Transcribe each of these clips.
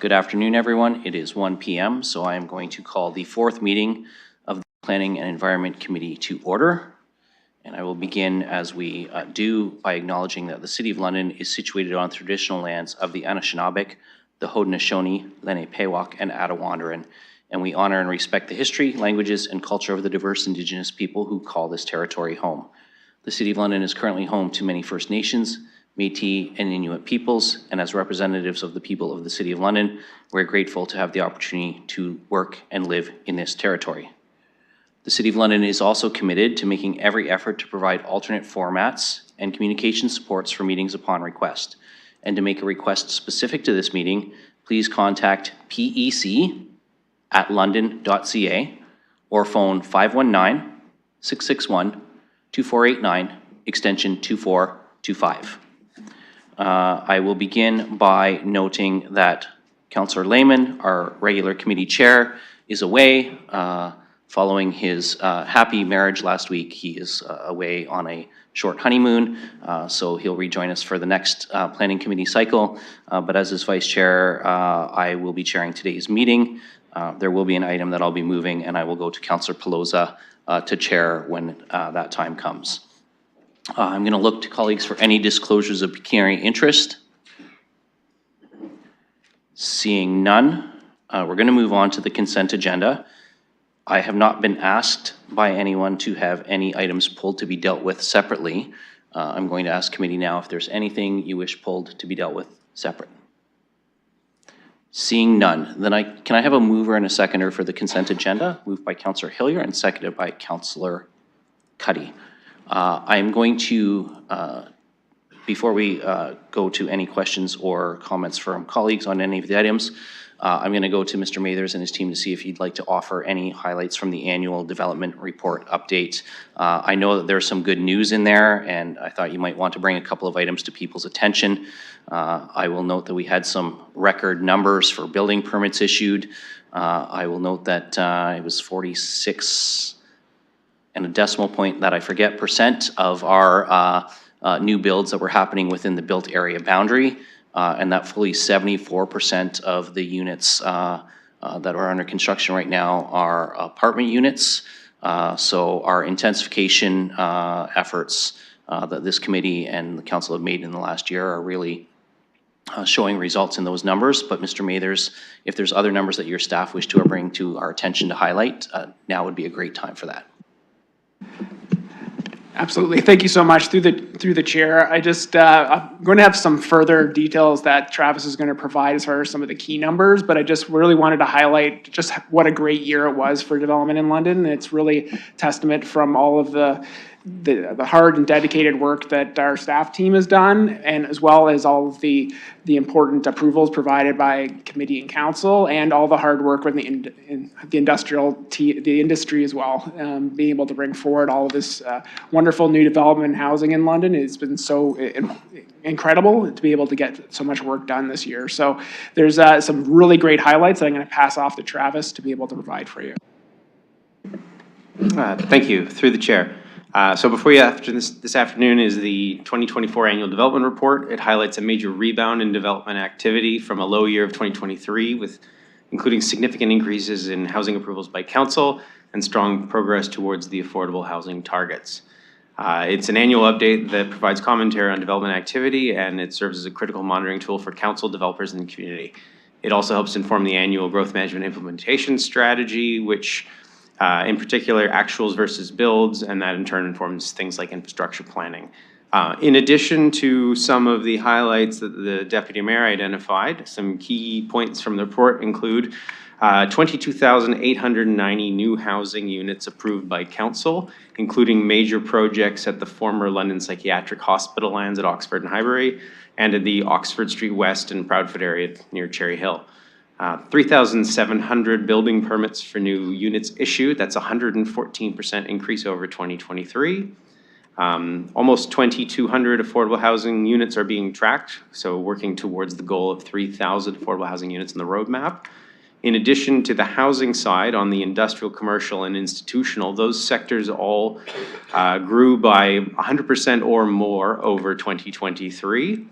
Good afternoon, everyone. It is 1 p.m., so I am going to call the fourth meeting of the Planning and Environment Committee to order. And I will begin, as we do, by acknowledging that the City of London is situated on traditional lands of the Anishinaabe, the Haudenosaunee, Lenape-Pewak, and Attawandaron. And we honor and respect the history, languages, and culture of the diverse Indigenous people who call this territory home. The City of London is currently home to many First Nations, Métis, and Inuit peoples, and as representatives of the people of the City of London, we're grateful to have the opportunity to work and live in this territory. The City of London is also committed to making every effort to provide alternate formats and communication supports for meetings upon request. And to make a request specific to this meeting, please contact pec@london.ca or phone 519-661-2489, extension 2425. I will begin by noting that Councillor Lehman, our regular committee chair, is away. Following his happy marriage last week, he is away on a short honeymoon, so he'll rejoin us for the next planning committee cycle. But as his vice chair, I will be chairing today's meeting. There will be an item that I'll be moving, and I will go to Councillor Pelosa to chair when that time comes. I'm going to look to colleagues for any disclosures of pecuniary interest. Seeing none, we're going to move on to the consent agenda. I have not been asked by anyone to have any items pulled to be dealt with separately. I'm going to ask committee now if there's anything you wish pulled to be dealt with separate. Seeing none, then can I have a mover and a seconder for the consent agenda? Moved by Councillor Hillier and seconded by Councillor Cuddy. I'm going to, before we go to any questions or comments from colleagues on any of the items, I'm going to go to Mr. Mathers and his team to see if he'd like to offer any highlights from the annual development report update. I know that there's some good news in there, and I thought you might want to bring a couple of items to people's attention. I will note that we had some record numbers for building permits issued. I will note that it was 46 and a decimal point that I forget % of our new builds that were happening within the built area boundary, and that fully 74% of the units that are under construction right now are apartment units. So our intensification efforts that this committee and the council have made in the last year are really showing results in those numbers. But Mr. Mathers, if there's other numbers that your staff wish to bring to our attention to highlight, now would be a great time for that. Absolutely. Thank you so much. Through the chair, I'm going to have some further details that Travis is going to provide as far as some of the key numbers, but I just really wanted to highlight just what a great year it was for development in London. It's really testament from all of the hard and dedicated work that our staff team has done, and as well as all of the important approvals provided by committee and council, and all the hard work with the industry as well. Being able to bring forward all of this wonderful new development and housing in London has been so incredible to be able to get so much work done this year. So there's some really great highlights that I'm going to pass off to Travis to be able to provide for you. Thank you. Through the chair. So before you, after this afternoon, is the 2024 Annual Development Report. It highlights a major rebound in development activity from a low year of 2023, with including significant increases in housing approvals by council and strong progress towards the affordable housing targets. It's an annual update that provides commentary on development activity, and it serves as a critical monitoring tool for council, developers, and the community. It also helps inform the annual growth management implementation strategy, which in particular, actuals versus builds, and that in turn informs things like infrastructure planning. In addition to some of the highlights that the Deputy Mayor identified, some key points from the report include 22,890 new housing units approved by council, including major projects at the former London Psychiatric Hospital lands at Oxford and Highbury, and at the Oxford Street West and Proudfoot area near Cherry Hill. 3,700 building permits for new units issued. That's a 114% increase over 2023. Almost 2,200 affordable housing units are being tracked, so working towards the goal of 3,000 affordable housing units in the roadmap. In addition to the housing side, on the industrial, commercial, and institutional, those sectors all grew by 100% or more over 2023.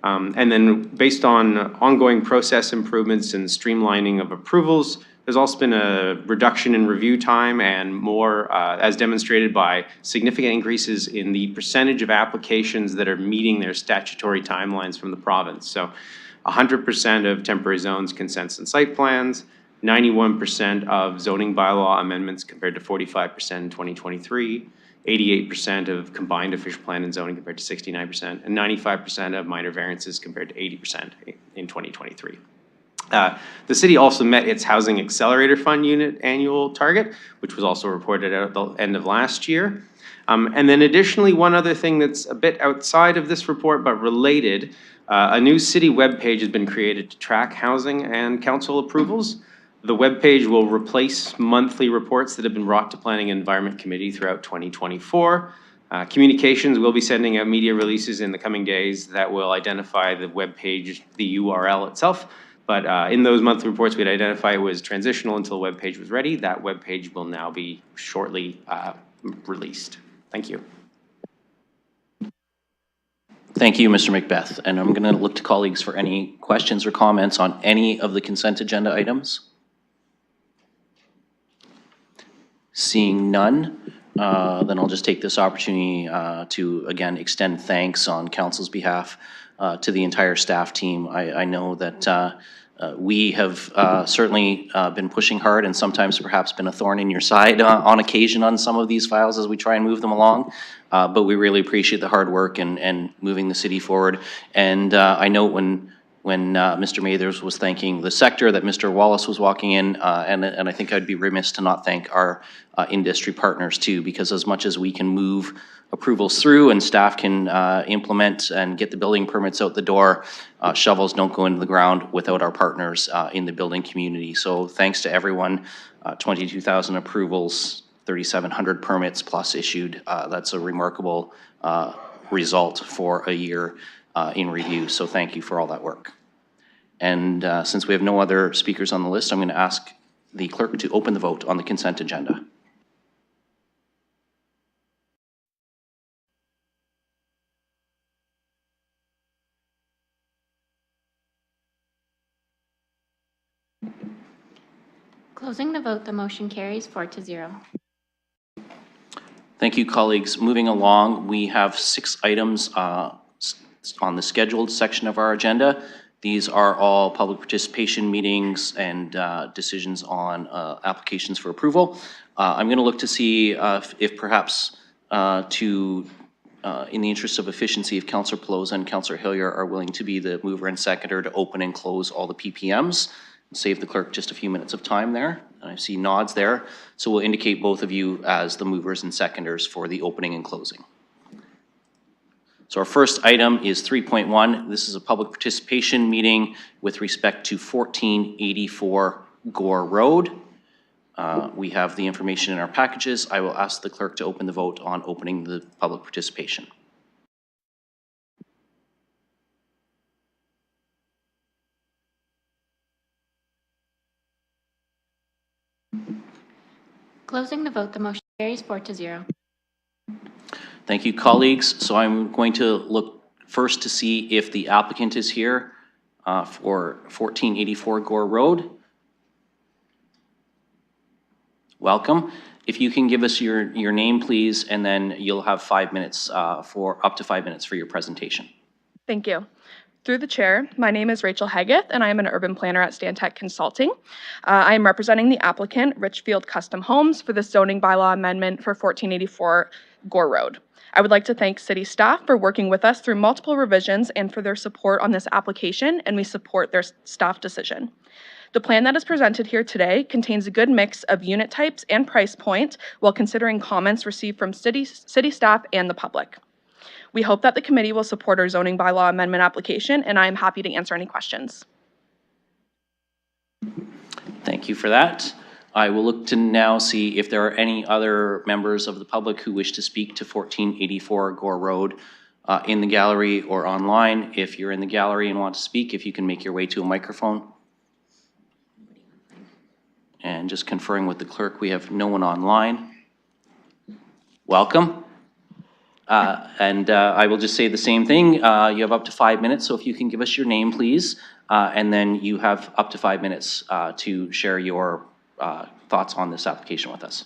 And then based on ongoing process improvements and streamlining of approvals, there's also been a reduction in review time and more, as demonstrated by significant increases in the percentage of applications that are meeting their statutory timelines from the province. So 100% of temporary zones, consents, and site plans, 91% of zoning bylaw amendments compared to 45% in 2023, 88% of combined official plan and zoning compared to 69%, and 95% of minor variances compared to 80% in 2023. The city also met its Housing Accelerator Fund unit annual target, which was also reported out at the end of last year. And then additionally, one other thing that's a bit outside of this report but related, a new city webpage has been created to track housing and council approvals. The webpage will replace monthly reports that have been brought to Planning and Environment Committee throughout 2024. Communications will be sending out media releases in the coming days that will identify the webpage, the URL itself. But in those monthly reports, we'd identify it was transitional until the webpage was ready. That webpage will now be shortly released. Thank you. Thank you, Mr. Macbeth. And I'm going to look to colleagues for any questions or comments on any of the consent agenda items. Seeing none, then I'll just take this opportunity to, again, extend thanks on council's behalf to the entire staff team. I know that we have certainly been pushing hard and sometimes perhaps been a thorn in your side on occasion on some of these files as we try and move them along. But we really appreciate the hard work and moving the city forward. And I know when Mr. Mathers was thanking the sector that Mr. Wallace was walking in, and I think I'd be remiss to not thank our industry partners too, because as much as we can move approvals through and staff can implement and get the building permits out the door, shovels don't go into the ground without our partners in the building community. So thanks to everyone, 22,000 approvals, 3,700 permits plus issued. That's a remarkable result for a year in review. So thank you for all that work. And since we have no other speakers on the list, I'm going to ask the clerk to open the vote on the consent agenda. Closing the vote, the motion carries 4-0. Thank you, colleagues. Moving along, we have 6 items on the scheduled section of our agenda. These are all public participation meetings and decisions on applications for approval. I'm going to look to see if perhaps in the interest of efficiency, if Councillor Pelosa and Councillor Hillier are willing to be the mover and seconder to open and close all the PPMs. Save the clerk just a few minutes of time there. I see nods there. So we'll indicate both of you as the movers and seconders for the opening and closing. So our first item is 3.1. This is a public participation meeting with respect to 1484 Gore Road. We have the information in our packages. I will ask the clerk to open the vote on opening the public participation. Closing the vote, the motion carries 4-0. Thank you, colleagues. So I'm going to look first to see if the applicant is here for 1484 Gore Road. Welcome. If you can give us your name, please, and then you'll have 5 minutes up to 5 minutes for your presentation. Thank you. Through the chair, my name is Rachel Haggith, and I am an urban planner at Stantec Consulting. I am representing the applicant, Richfield Custom Homes, for the zoning bylaw amendment for 1484 Gore Road. I would like to thank city staff for working with us through multiple revisions and for their support on this application, and we support their staff decision. The plan that is presented here today contains a good mix of unit types and price point while considering comments received from city staff and the public. We hope that the committee will support our zoning bylaw amendment application, and I am happy to answer any questions. Thank you for that. I will look to now see if there are any other members of the public who wish to speak to 1484 Gore Road in the gallery or online. If you're in the gallery and want to speak, if you can make your way to a microphone. And just conferring with the clerk, we have no one online. Welcome. And I will just say the same thing. You have up to 5 minutes, so if you can give us your name, please. And then you have up to 5 minutes to share your thoughts on this application with us.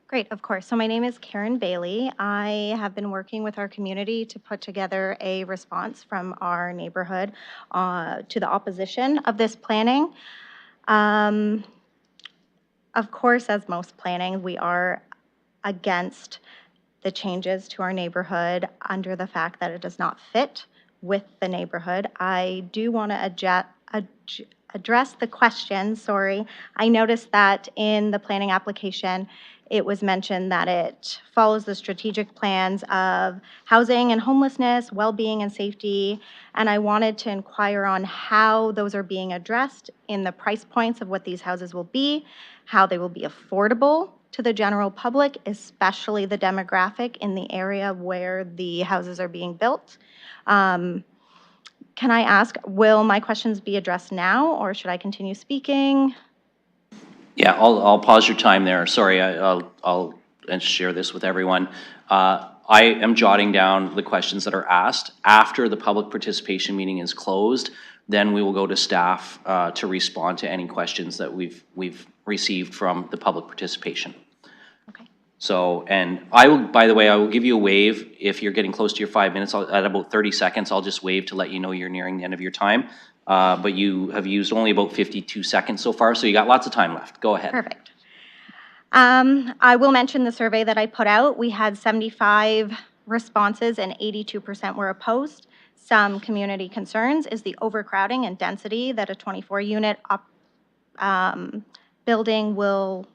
Great, of course. So my name is Karen Bailey. I have been working with our community to put together a response from our neighborhood to the opposition of this planning. Of course, as most planning, we are against the changes to our neighborhood under the fact that it does not fit with the neighborhood. I do want to address the question, sorry. I noticed that in the planning application, it was mentioned that it follows the strategic plans of housing and homelessness, well-being and safety, and I wanted to inquire on how those are being addressed in the price points of what these houses will be, how they will be affordable to the general public, especially the demographic in the area where the houses are being built. Can I ask, will my questions be addressed now, or should I continue speaking? Yeah, I'll pause your time there. Sorry, I'll share this with everyone. I am jotting down the questions that are asked. After the public participation meeting is closed, then we will go to staff to respond to any questions that we've received from the public participation. Okay. So, and I will, by the way, I will give you a wave if you're getting close to your 5 minutes. At about 30 seconds, I'll just wave to let you know you're nearing the end of your time. But you have used only about 52 seconds so far, so you got lots of time left. Go ahead. Perfect. I will mention the survey that I put out. We had 75 responses and 82% were opposed. Some community concerns is the overcrowding and density that a 24-unit building will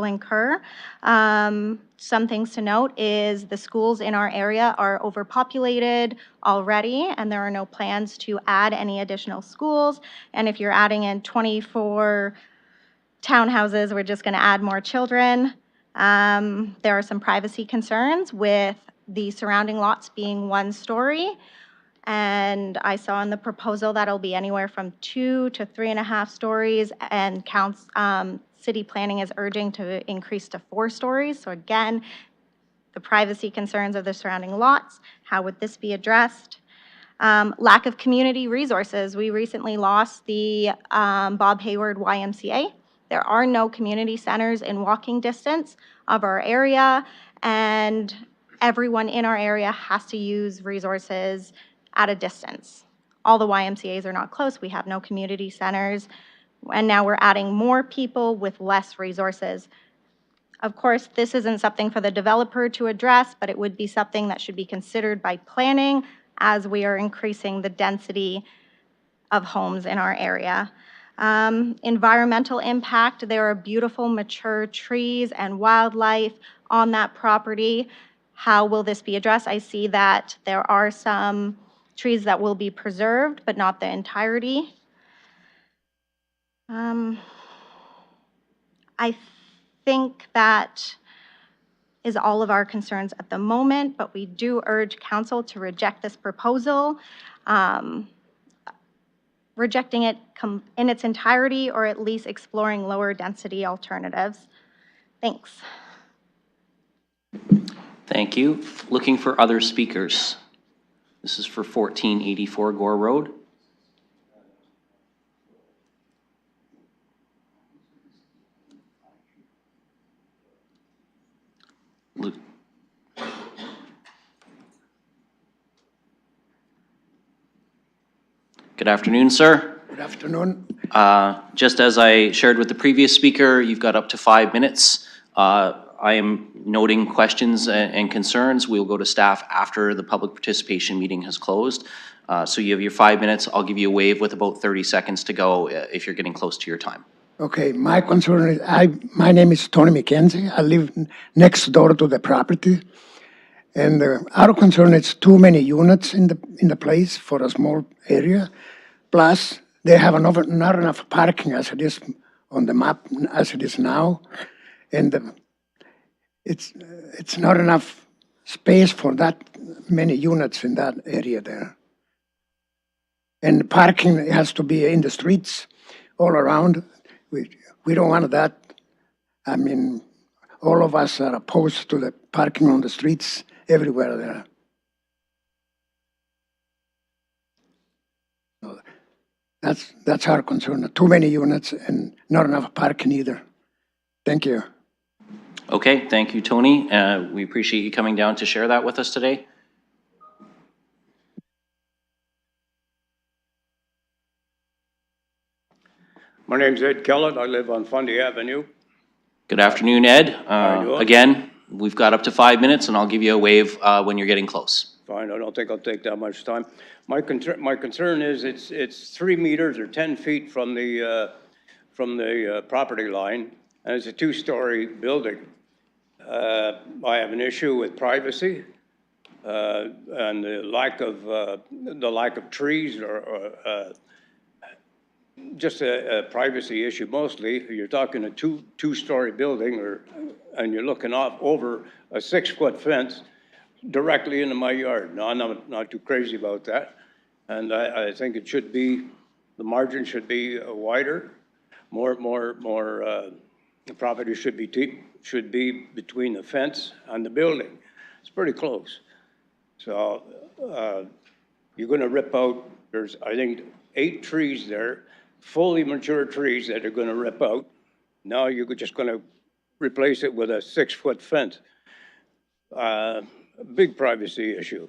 incur. Some things to note is the schools in our area are overpopulated already, and there are no plans to add any additional schools. And if you're adding in 24 townhouses, we're just going to add more children. There are some privacy concerns with the surrounding lots being 1 story. And I saw in the proposal that'll be anywhere from 2 to 3.5 stories, and city planning is urging to increase to 4 stories. So again, the privacy concerns of the surrounding lots, how would this be addressed? Lack of community resources. We recently lost the Bob Hayward YMCA. There are no community centers in walking distance of our area, and everyone in our area has to use resources at a distance. All the YMCAs are not close. We have no community centers. And now we're adding more people with less resources. Of course, this isn't something for the developer to address, but it would be something that should be considered by planning as we are increasing the density of homes in our area. Environmental impact, there are beautiful mature trees and wildlife on that property. How will this be addressed? I see that there are some trees that will be preserved, but not the entirety. I think that is all of our concerns at the moment, but we do urge council to reject this proposal, rejecting it in its entirety, or at least exploring lower density alternatives. Thanks. Thank you. Looking for other speakers. This is for 1484 Gore Road. Good afternoon, sir. Good afternoon. Just as I shared with the previous speaker, you've got up to 5 minutes. I am noting questions and concerns. We'll go to staff after the public participation meeting has closed. So you have your 5 minutes. I'll give you a wave with about 30 seconds to go if you're getting close to your time. Okay, my concern is, my name is Tony McKenzie. I live next door to the property. And our concern is too many units in the place for a small area. Plus, they have not enough parking as it is on the map, as it is now. And it's not enough space for that many units in that area there. And parking has to be in the streets all around. We don't want that. I mean, all of us are opposed to the parking on the streets everywhere there. So that's our concern. Too many units and not enough parking either. Thank you. Okay, thank you, Tony. We appreciate you coming down to share that with us today. My name's Ed Kellett. I live on Fundy Avenue. Good afternoon, Ed. you doing? Again, we've got up to 5 minutes, and I'll give you a wave when you're getting close. Fine, I don't think I'll take that much time. My concern is it's 3 meters or 10 feet from the property line, and it's a 2-story building. I have an issue with privacy and the lack of trees or just a privacy issue mostly. You're talking a two-story building, and you're looking over a 6-foot fence directly into my yard. No, I'm not too crazy about that, and I think it should be, the margin should be wider, more. The property should be between the fence and the building. It's pretty close. So you're going to rip out. There's, I think, 8 trees there, fully mature trees that are going to rip out. Now you're just going to replace it with a 6-foot fence. Big privacy issue.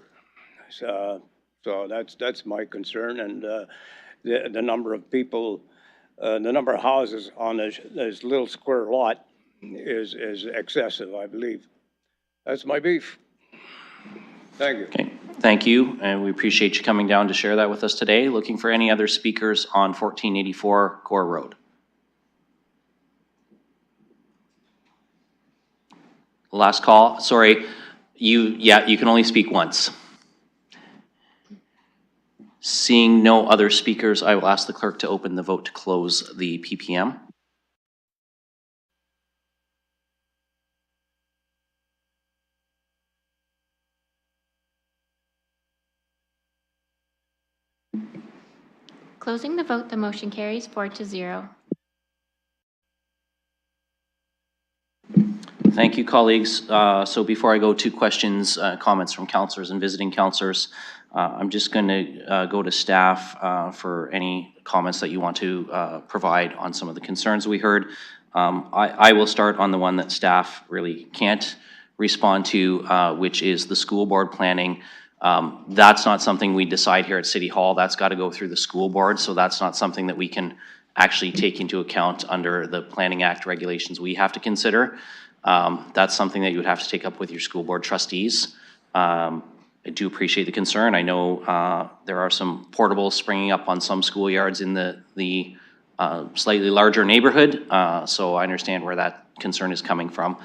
So that's my concern, and the number of people, the number of houses on this little square lot is excessive, I believe. That's my beef. Thank you. Okay, thank you, and we appreciate you coming down to share that with us today. Looking for any other speakers on 1484 Gore Road? Last call, sorry. You can only speak once. Seeing no other speakers, I will ask the clerk to open the vote to close the PPM. Closing the vote, the motion carries 4-0. Thank you, colleagues. So before I go to questions, comments from councillors and visiting councillors, I'm just going to go to staff for any comments that you want to provide on some of the concerns we heard. I will start on the one that staff really can't respond to, which is the school board planning. That's not something we decide here at City Hall. That's got to go through the school board, so that's not something that we can actually take into account under the Planning Act regulations we have to consider. That's something that you would have to take up with your school board trustees. I do appreciate the concern. I know there are some portables springing up on some schoolyards in the slightly larger neighborhood, so I understand where that concern is coming from.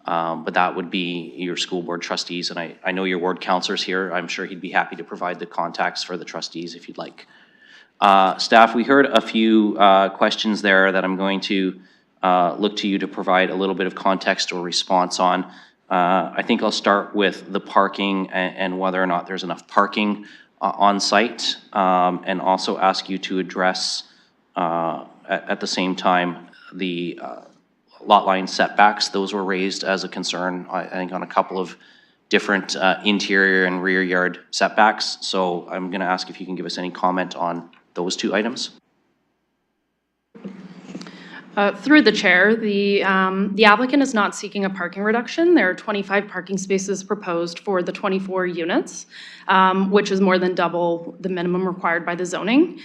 But that would be your school board trustees, and I know your ward councillor's here. I'm sure he'd be happy to provide the contacts for the trustees if you'd like. Staff, we heard a few questions there that I'm going to look to you to provide a little bit of context or response on. I think I'll start with the parking and whether or not there's enough parking on site, and also ask you to address at the same time the lot line setbacks. Those were raised as a concern, I think, on a couple of different interior and rear yard setbacks. So I'm going to ask if you can give us any comment on those 2 items. Through the chair, the applicant is not seeking a parking reduction. There are 25 parking spaces proposed for the 24 units, which is more than double the minimum required by the zoning.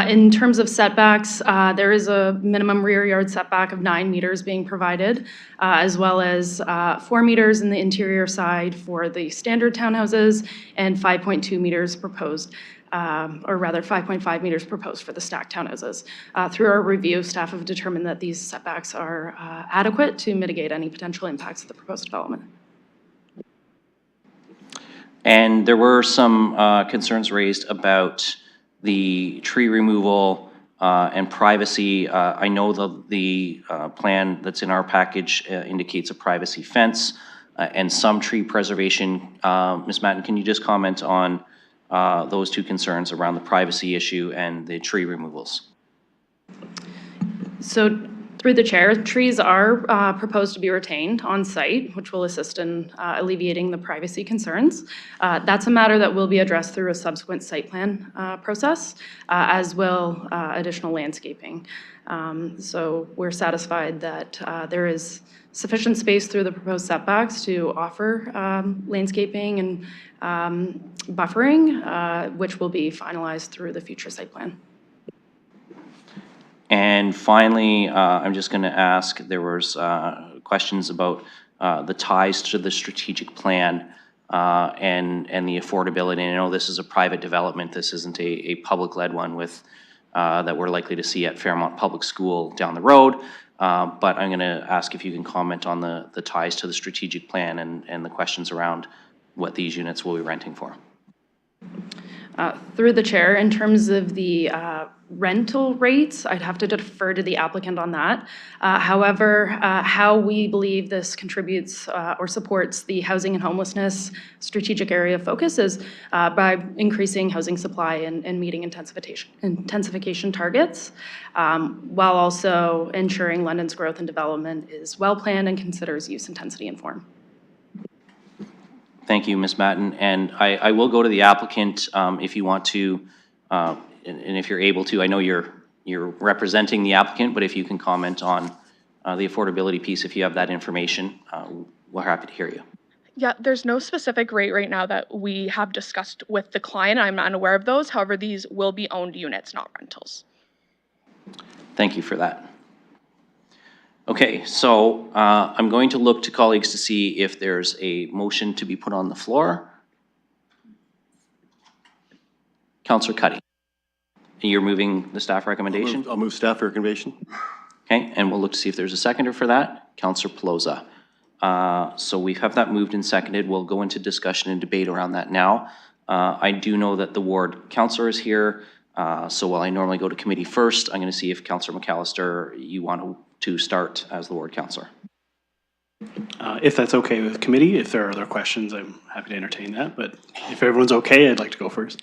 In terms of setbacks, there is a minimum rear yard setback of 9 meters being provided, as well as 4 meters in the interior side for the standard townhouses and 5.2 meters proposed. Or rather 5.5 meters proposed for the stacked townhouses. Through our review, staff have determined that these setbacks are adequate to mitigate any potential impacts of the proposed development. And there were some concerns raised about the tree removal and privacy. I know the plan that's in our package indicates a privacy fence and some tree preservation. Ms. Matten, can you just comment on those 2 concerns around the privacy issue and the tree removals? So Through the chair, trees are proposed to be retained on site, which will assist in alleviating the privacy concerns. That's a matter that will be addressed through a subsequent site plan process, as will additional landscaping. So we're satisfied that there is sufficient space through the proposed setbacks to offer landscaping and buffering, which will be finalized through the future site plan. And finally, I'm just going to ask, there was questions about the ties to the strategic plan and the affordability. And I know this is a private development. This isn't a public-led one with that we're likely to see at Fairmont Public School down the road. But I'm going to ask if you can comment on the ties to the strategic plan and the questions around what these units will be renting for. Through the chair, in terms of the rental rates, I'd have to defer to the applicant on that. However, how we believe this contributes or supports the housing and homelessness strategic area of focus is by increasing housing supply and meeting intensification targets, while also ensuring London's growth and development is well-planned and considers use intensity and form. Thank you, Ms. Matten. And I will go to the applicant if you want to, and if you're able to. I know you're representing the applicant, but if you can comment on the affordability piece, if you have that information, we're happy to hear you. Yeah, there's no specific rate right now that we have discussed with the client. I'm unaware of those. However, these will be owned units, not rentals. Thank you for that. Okay, so I'm going to look to colleagues to see if there's a motion to be put on the floor. Councillor Cuddy, you're moving the staff recommendation? I'll move staff recommendation. Okay, and we'll look to see if there's a seconder for that. Councillor Pelosa. So we have that moved and seconded. We'll go into discussion and debate around that now. I do know that the ward councillor is here. So while I normally go to committee first, I'm going to see if Councillor McAllister, you want to start as the ward councillor. If that's okay with committee, if there are other questions, I'm happy to entertain that. But if everyone's okay, I'd like to go first.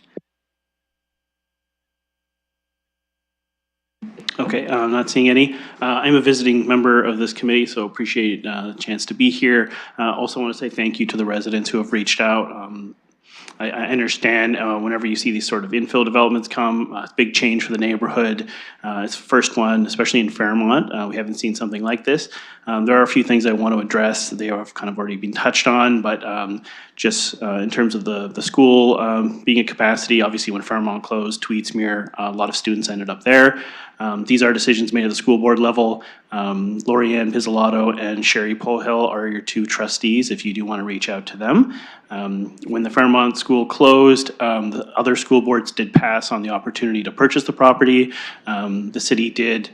Okay, I'm not seeing any. I'm a visiting member of this committee, so appreciate the chance to be here. Also want to say thank you to the residents who have reached out. I understand whenever you see these sort of infill developments come, big change for the neighborhood. It's the first one, especially in Fairmont. We haven't seen something like this. There are a few things I want to address. They have kind of already been touched on, but just in terms of the school being at capacity, obviously when Fairmont closed, Tweedsmuir, a lot of students ended up there. These are decisions made at the school board level. Lorianne Pizzolato and Sherry Pohill are your two trustees if you do want to reach out to them. When the Fairmont school closed, the other school boards did pass on the opportunity to purchase the property. The city did,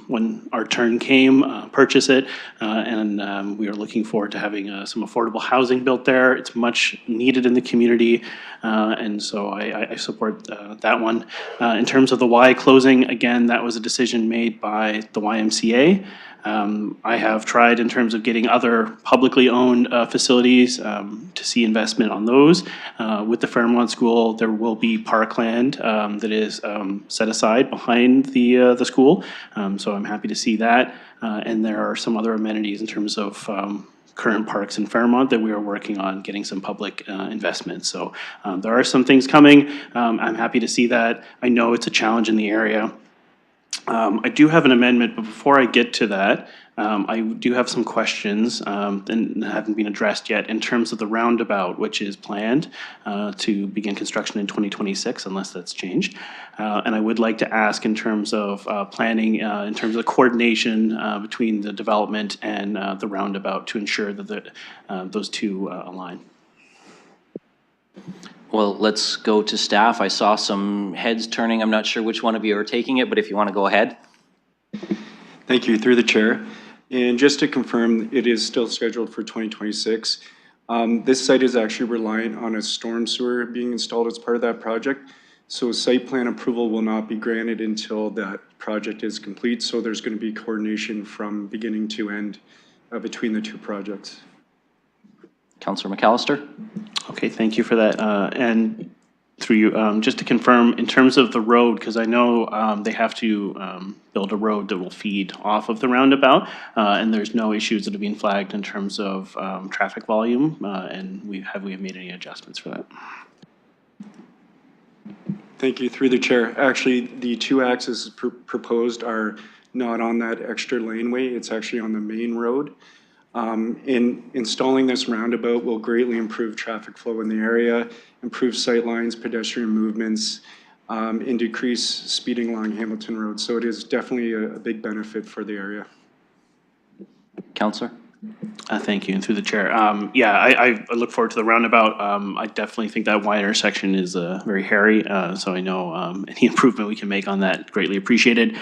when our turn came, purchase it, and we are looking forward to having some affordable housing built there. It's much needed in the community, and so I support that one. In terms of the Y closing, again, that was a decision made by the YMCA. I have tried in terms of getting other publicly owned facilities to see investment on those. With the Fairmont School, there will be parkland that is set aside behind the school, so I'm happy to see that. And there are some other amenities in terms of current parks in Fairmont that we are working on getting some public investment. So there are some things coming. I'm happy to see that. I know it's a challenge in the area. I do have an amendment, but before I get to that, I do have some questions that haven't been addressed yet in terms of the roundabout, which is planned to begin construction in 2026, unless that's changed. And I would like to ask in terms of planning, in terms of coordination between the development and the roundabout to ensure that those two align. Well, let's go to staff. I saw some heads turning. I'm not sure which one of you are taking it, but if you want to go ahead. Thank you, through the chair. And just to confirm, it is still scheduled for 2026. This site is actually reliant on a storm sewer being installed as part of that project. So site plan approval will not be granted until that project is complete. So there's going to be coordination from beginning to end between the two projects. Councillor McAllister. Okay, thank you for that. And through you, just to confirm, in terms of the road, because I know they have to build a road that will feed off of the roundabout, and there's no issues that have been flagged in terms of traffic volume, and we have made any adjustments for that? Thank you. Through the chair. Actually, the two axes proposed are not on that extra laneway. It's actually on the main road. In installing this roundabout will greatly improve traffic flow in the area, improve sight lines, pedestrian movements, and decrease speeding along Hamilton Road. So it is definitely a big benefit for the area. Counselor? Thank you, and through the chair. Yeah, I look forward to the roundabout. I definitely think that wide intersection is very hairy, so I know any improvement we can make on that, greatly appreciated.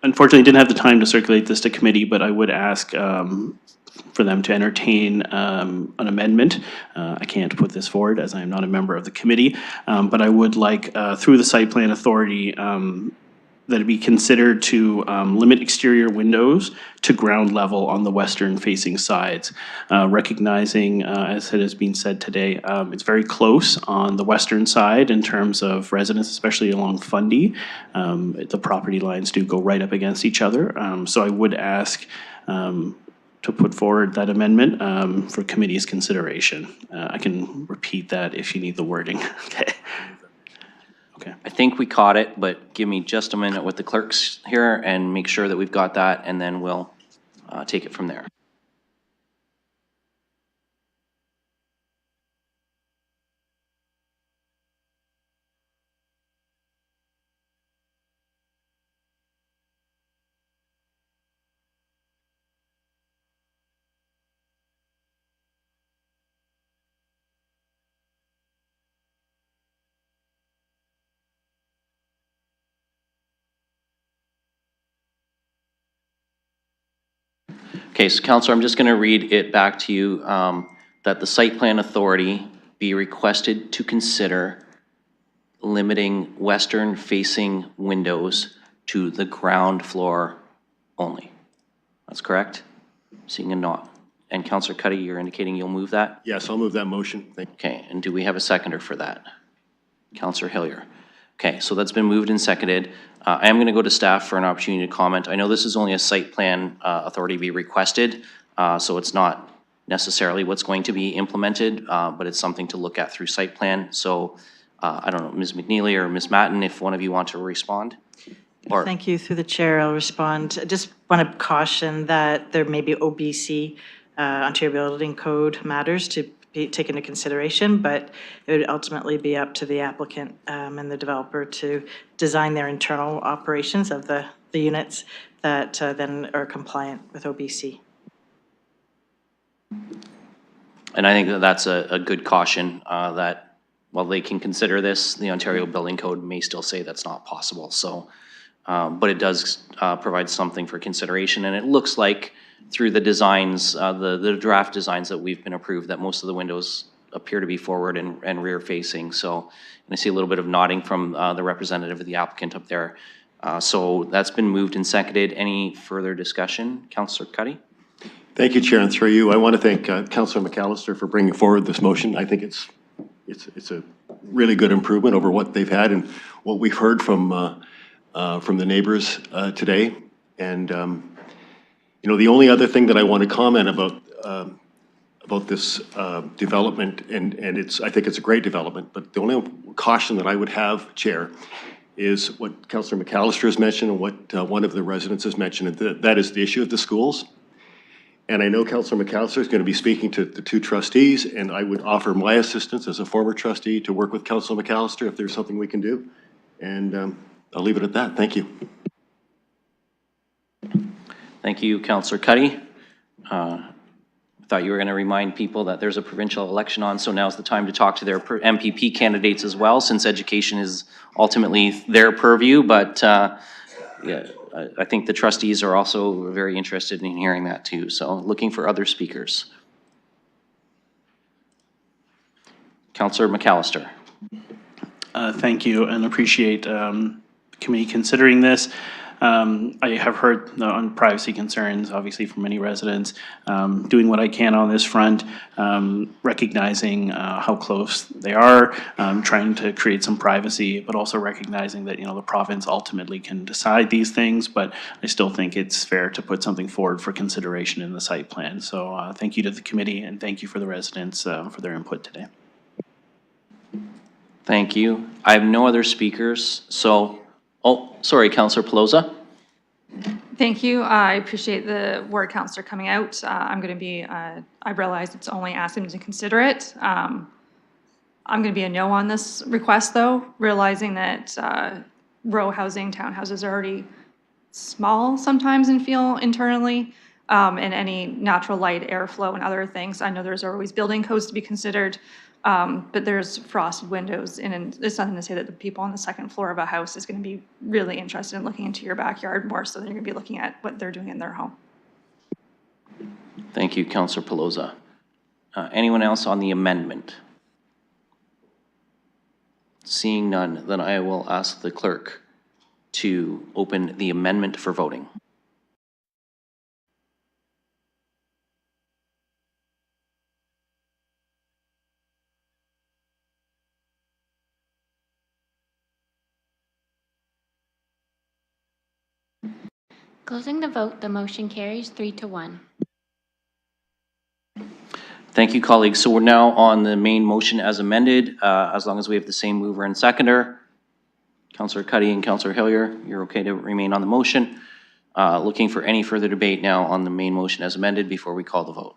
Unfortunately, didn't have the time to circulate this to committee, but I would ask for them to entertain an amendment. I can't put this forward as I am not a member of the committee, but I would like, through the site plan authority, that it be considered to limit exterior windows to ground level on the western facing sides. Recognizing, as it has been said today, it's very close on the western side in terms of residents, especially along Fundy. The property lines do go right up against each other. So I would ask to put forward that amendment for committee's consideration. I can repeat that if you need the wording. Okay. Okay. I think we caught it, but give me just a minute with the clerks here and make sure that we've got that, and then we'll take it from there. Okay, so Councilor, I'm just going to read it back to you, that the site plan authority be requested to consider limiting western-facing windows to the ground floor only. That's correct? Seeing a nod. And Councilor Cuddy, you're indicating you'll move that? Yes, I'll move that motion. Thank you. Okay, and do we have a seconder for that? Councilor Hillier. Okay, so that's been moved and seconded. I am going to go to staff for an opportunity to comment. I know this is only a site plan authority be requested, so it's not necessarily what's going to be implemented, but it's something to look at through site plan. So I don't know, Ms. McNeely or Ms. Matten, if one of you want to respond? Or Thank you. Through the chair, I'll respond. I just want to caution that there may be OBC, Ontario Building Code matters to be taken into consideration, but it would ultimately be up to the applicant and the developer to design their internal operations of the units that then are compliant with OBC. And I think that that's a good caution, that while they can consider this, the Ontario Building Code may still say that's not possible. So, but it does provide something for consideration, and it looks like through the designs, the draft designs that we've been approved, that most of the windows appear to be forward and rear facing. So, and I see a little bit of nodding from the representative of the applicant up there. So that's been moved and seconded. Any further discussion? Councillor Cuddy? Thank you, Chair, and through you. I want to thank Councillor McAllister for bringing forward this motion. I think it's a really good improvement over what they've had and what we've heard from the neighbors today. And you know, the only other thing that I want to comment about this development, and I think it's a great development, but the only caution that I would have, Chair, is what Councillor McAllister has mentioned and what one of the residents has mentioned, and that is the issue of the schools. And I know Councillor McAllister is going to be speaking to the two trustees, and I would offer my assistance as a former trustee to work with Councillor McAllister if there's something we can do. And I'll leave it at that. Thank you. Thank you, Councillor Cuddy. I thought you were going to remind people that there's a provincial election on, so now's the time to talk to their MPP candidates as well, since education is ultimately their purview. But yeah, I think the trustees are also very interested in hearing that too. So looking for other speakers. Councillor McAllister. Thank you, and appreciate the committee considering this. I have heard on privacy concerns, obviously from many residents, doing what I can on this front, recognizing how close they are, trying to create some privacy, but also recognizing that, the province ultimately can decide these things, but I still think it's fair to put something forward for consideration in the site plan. So thank you to the committee and thank you for the residents for their input today. Thank you. I have no other speakers, so, oh, sorry, Councillor Pelosa. Thank you. I appreciate the ward councillor coming out. I'm going to be, I realize it's only asking to consider it. I'm going to be a no on this request, though, realizing that row housing, townhouses are already small sometimes and feel internally, and any natural light, airflow, and other things. I know there's always building codes to be considered. But there's frosted windows, and it's nothing to say that the people on the second floor of a house is going to be really interested in looking into your backyard more so than you're going to be looking at what they're doing in their home. Thank you, Councillor Pelosa. Anyone else on the amendment? Seeing none, then I will ask the clerk to open the amendment for voting. Closing the vote, the motion carries 3-1. Thank you, colleagues. So we're now on the main motion as amended, as long as we have the same mover and seconder. Councillor Cuddy and Councillor Hillier, you're okay to remain on the motion. Looking for any further debate now on the main motion as amended before we call the vote.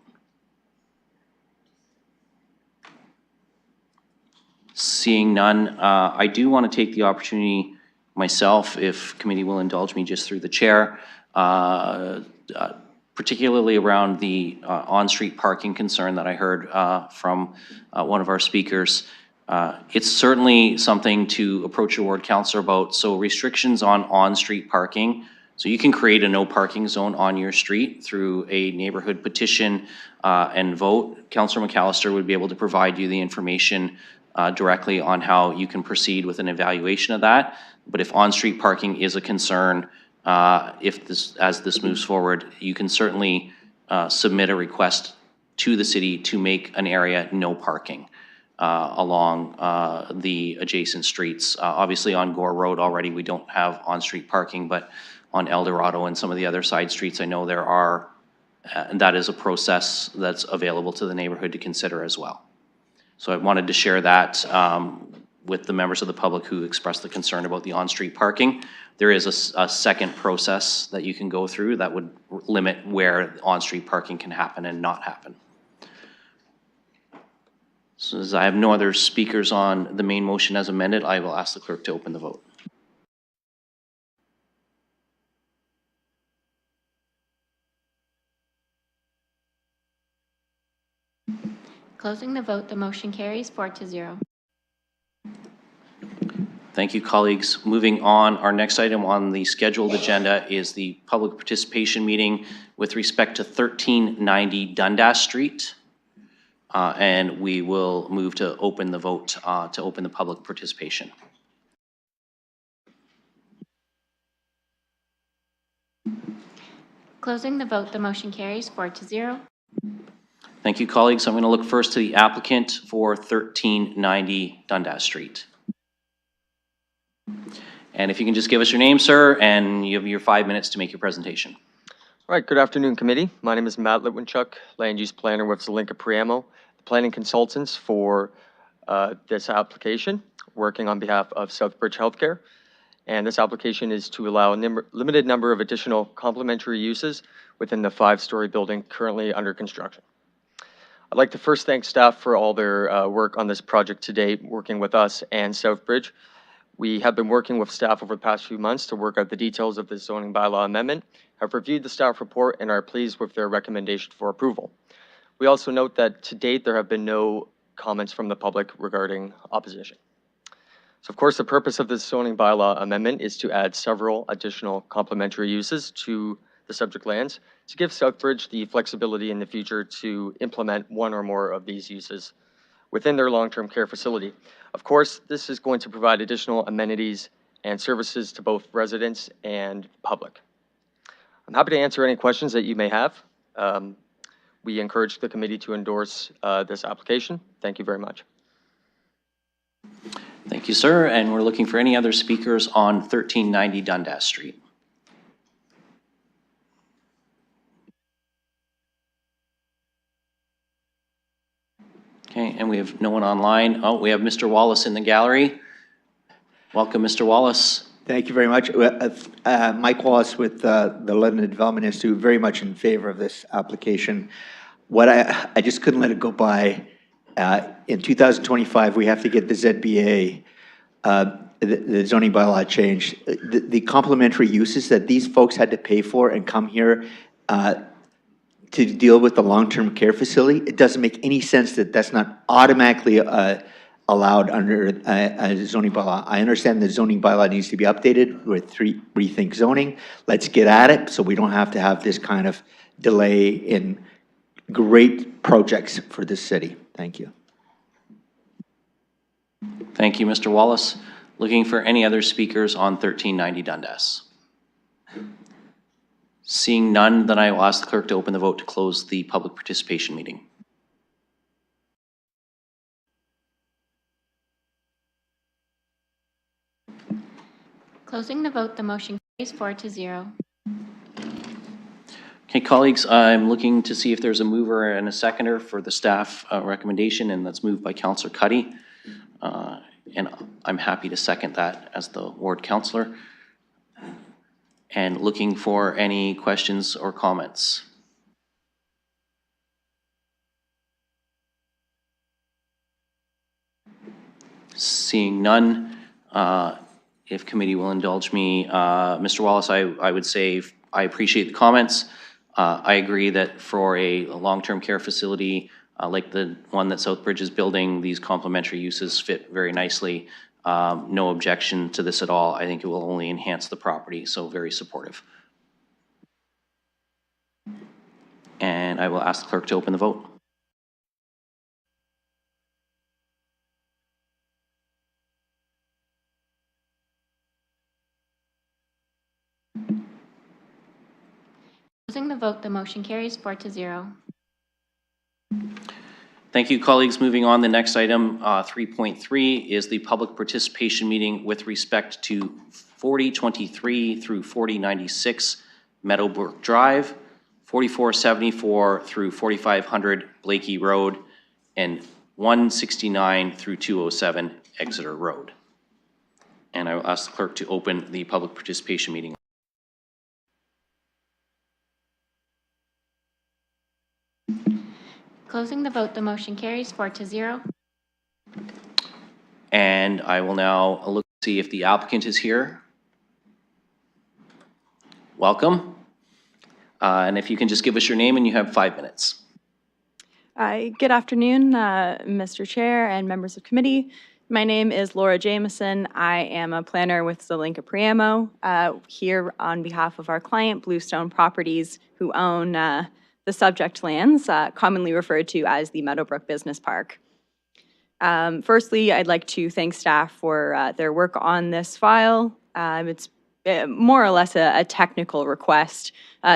Seeing none, I do want to take the opportunity myself, if committee will indulge me just through the chair, particularly around the on-street parking concern that I heard from one of our speakers. It's certainly something to approach your ward councillor about. So restrictions on-street parking. So you can create a no parking zone on your street through a neighborhood petition and vote. Councillor McAllister would be able to provide you the information directly on how you can proceed with an evaluation of that. But if on-street parking is a concern, as this moves forward, you can certainly submit a request to the city to make an area no parking along the adjacent streets. Obviously on Gore Road already we don't have on-street parking, but on El Dorado and some of the other side streets I know there are, and that is a process that's available to the neighborhood to consider as well. So I wanted to share that with the members of the public who expressed the concern about the on-street parking. There is a second process that you can go through that would limit where on-street parking can happen and not happen. So as I have no other speakers on the main motion as amended, I will ask the clerk to open the vote. Closing the vote, the motion carries 4-0. Thank you, colleagues. Moving on, our next item on the scheduled agenda is the public participation meeting with respect to 1390 Dundas Street. And we will move to open the vote to open the public participation. Closing the vote, the motion carries 4-0. Thank you, colleagues. I'm going to look first to the applicant for 1390 Dundas Street. And if you can just give us your name, sir, and you have your 5 minutes to make your presentation. All right, good afternoon, committee. My name is Matt Litwinchuk, land use planner with Zelenka Priamo, the planning consultants for this application, working on behalf of Southbridge Healthcare. And this application is to allow a limited number of additional complementary uses within the 5-story building currently under construction. I'd like to first thank staff for all their work on this project to date, working with us and Southbridge. We have been working with staff over the past few months to work out the details of this zoning bylaw amendment, have reviewed the staff report, and are pleased with their recommendation for approval. We also note that to date, there have been no comments from the public regarding opposition. So of course, the purpose of this zoning bylaw amendment is to add several additional complementary uses to the subject lands to give Southbridge the flexibility in the future to implement one or more of these uses within their long-term care facility. Of course, this is going to provide additional amenities and services to both residents and public. I'm happy to answer any questions that you may have. We encourage the committee to endorse this application. Thank you very much. Thank you, sir. And we're looking for any other speakers on 1390 Dundas Street. Okay, and we have no one online. Oh, we have Mr. Wallace in the gallery. Welcome, Mr. Wallace. Thank you very much. Mike Wallace with the London Development Institute, very much in favor of this application. What I just couldn't let it go by. In 2025, we have to get the ZBA, the zoning bylaw changed. The complementary uses that these folks had to pay for and come here to deal with the long-term care facility, it doesn't make any sense that that's not automatically allowed under a zoning bylaw. I understand the zoning bylaw needs to be updated with rethink zoning. Let's get at it so we don't have to have this kind of delay in great projects for this city. Thank you. Thank you, Mr. Wallace. Looking for any other speakers on 1390 Dundas? Seeing none, then I will ask the clerk to open the vote to close the public participation meeting. Closing the vote, the motion carries 4-0. Okay, colleagues, I'm looking to see if there's a mover and a seconder for the staff recommendation, and that's moved by Councillor Cuddy. And I'm happy to second that as the ward councillor. And looking for any questions or comments. Seeing none, if committee will indulge me, Mr. Wallace, I would say I appreciate the comments. I agree that for a long-term care facility like the one that Southbridge is building, these complementary uses fit very nicely. No objection to this at all. I think it will only enhance the property, so very supportive. And I will ask the clerk to open the vote. Closing the vote, the motion carries 4-0. Thank you, colleagues. Moving on, the next item, 3.3, is the public participation meeting with respect to 4023 through 4096 Meadowbrook Drive, 4474 through 4500 Blakey Road, and 169 through 207 Exeter Road. And I will ask the clerk to open the public participation meeting. Closing the vote, the motion carries 4-0. And I will now look to see if the applicant is here. Welcome. And if you can just give us your name, and you have 5 minutes. Good afternoon, Mr. Chair and members of committee. My name is Laura Jameson. I am a planner with Zelenka Priamo, here on behalf of our client, Bluestone Properties, who own the subject lands, commonly referred to as the Meadowbrook Business Park. Firstly, I'd like to thank staff for their work on this file. It's more or less a technical request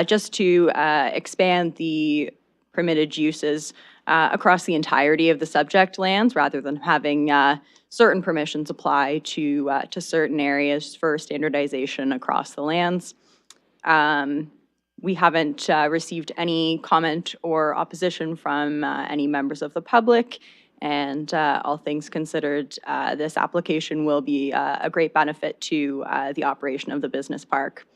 just to expand the permitted uses across the entirety of the subject lands rather than having certain permissions apply to certain areas for standardization across the lands. We haven't received any comment or opposition from any members of the public, and all things considered, this application will be a great benefit to the operation of the business park.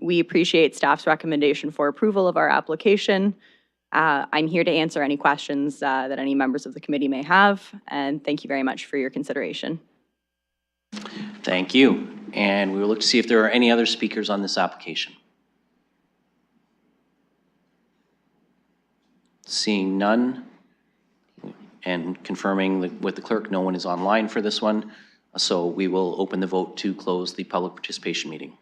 We appreciate staff's recommendation for approval of our application. I'm here to answer any questions that any members of the committee may have, and thank you very much for your consideration. Thank you. And we will look to see if there are any other speakers on this application. Seeing none, and confirming with the clerk, no one is online for this one. So we will open the vote to close the public participation meeting.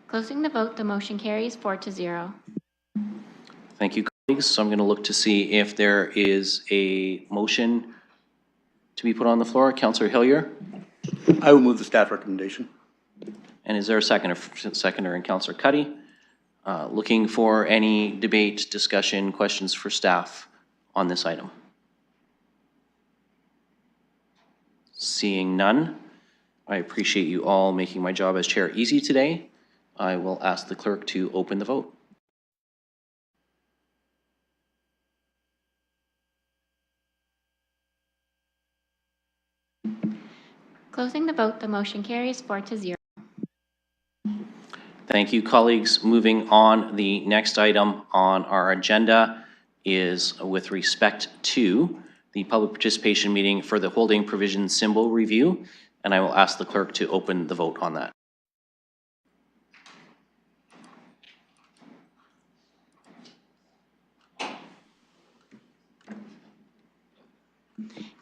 Closing the vote, the motion carries 4-0. Thank you, colleagues. So I'm going to look to see if there is a motion to be put on the floor. Councillor Hillier? I will move the staff recommendation. And is there a seconder in Councillor Cuddy? Looking for any debate, discussion, questions for staff on this item? Seeing none, I appreciate you all making my job as chair easy today. I will ask the clerk to open the vote. Closing the vote, the motion carries 4-0. Thank you, colleagues. Moving on, the next item on our agenda is with respect to the public participation meeting for the holding provision symbol review, and I will ask the clerk to open the vote on that.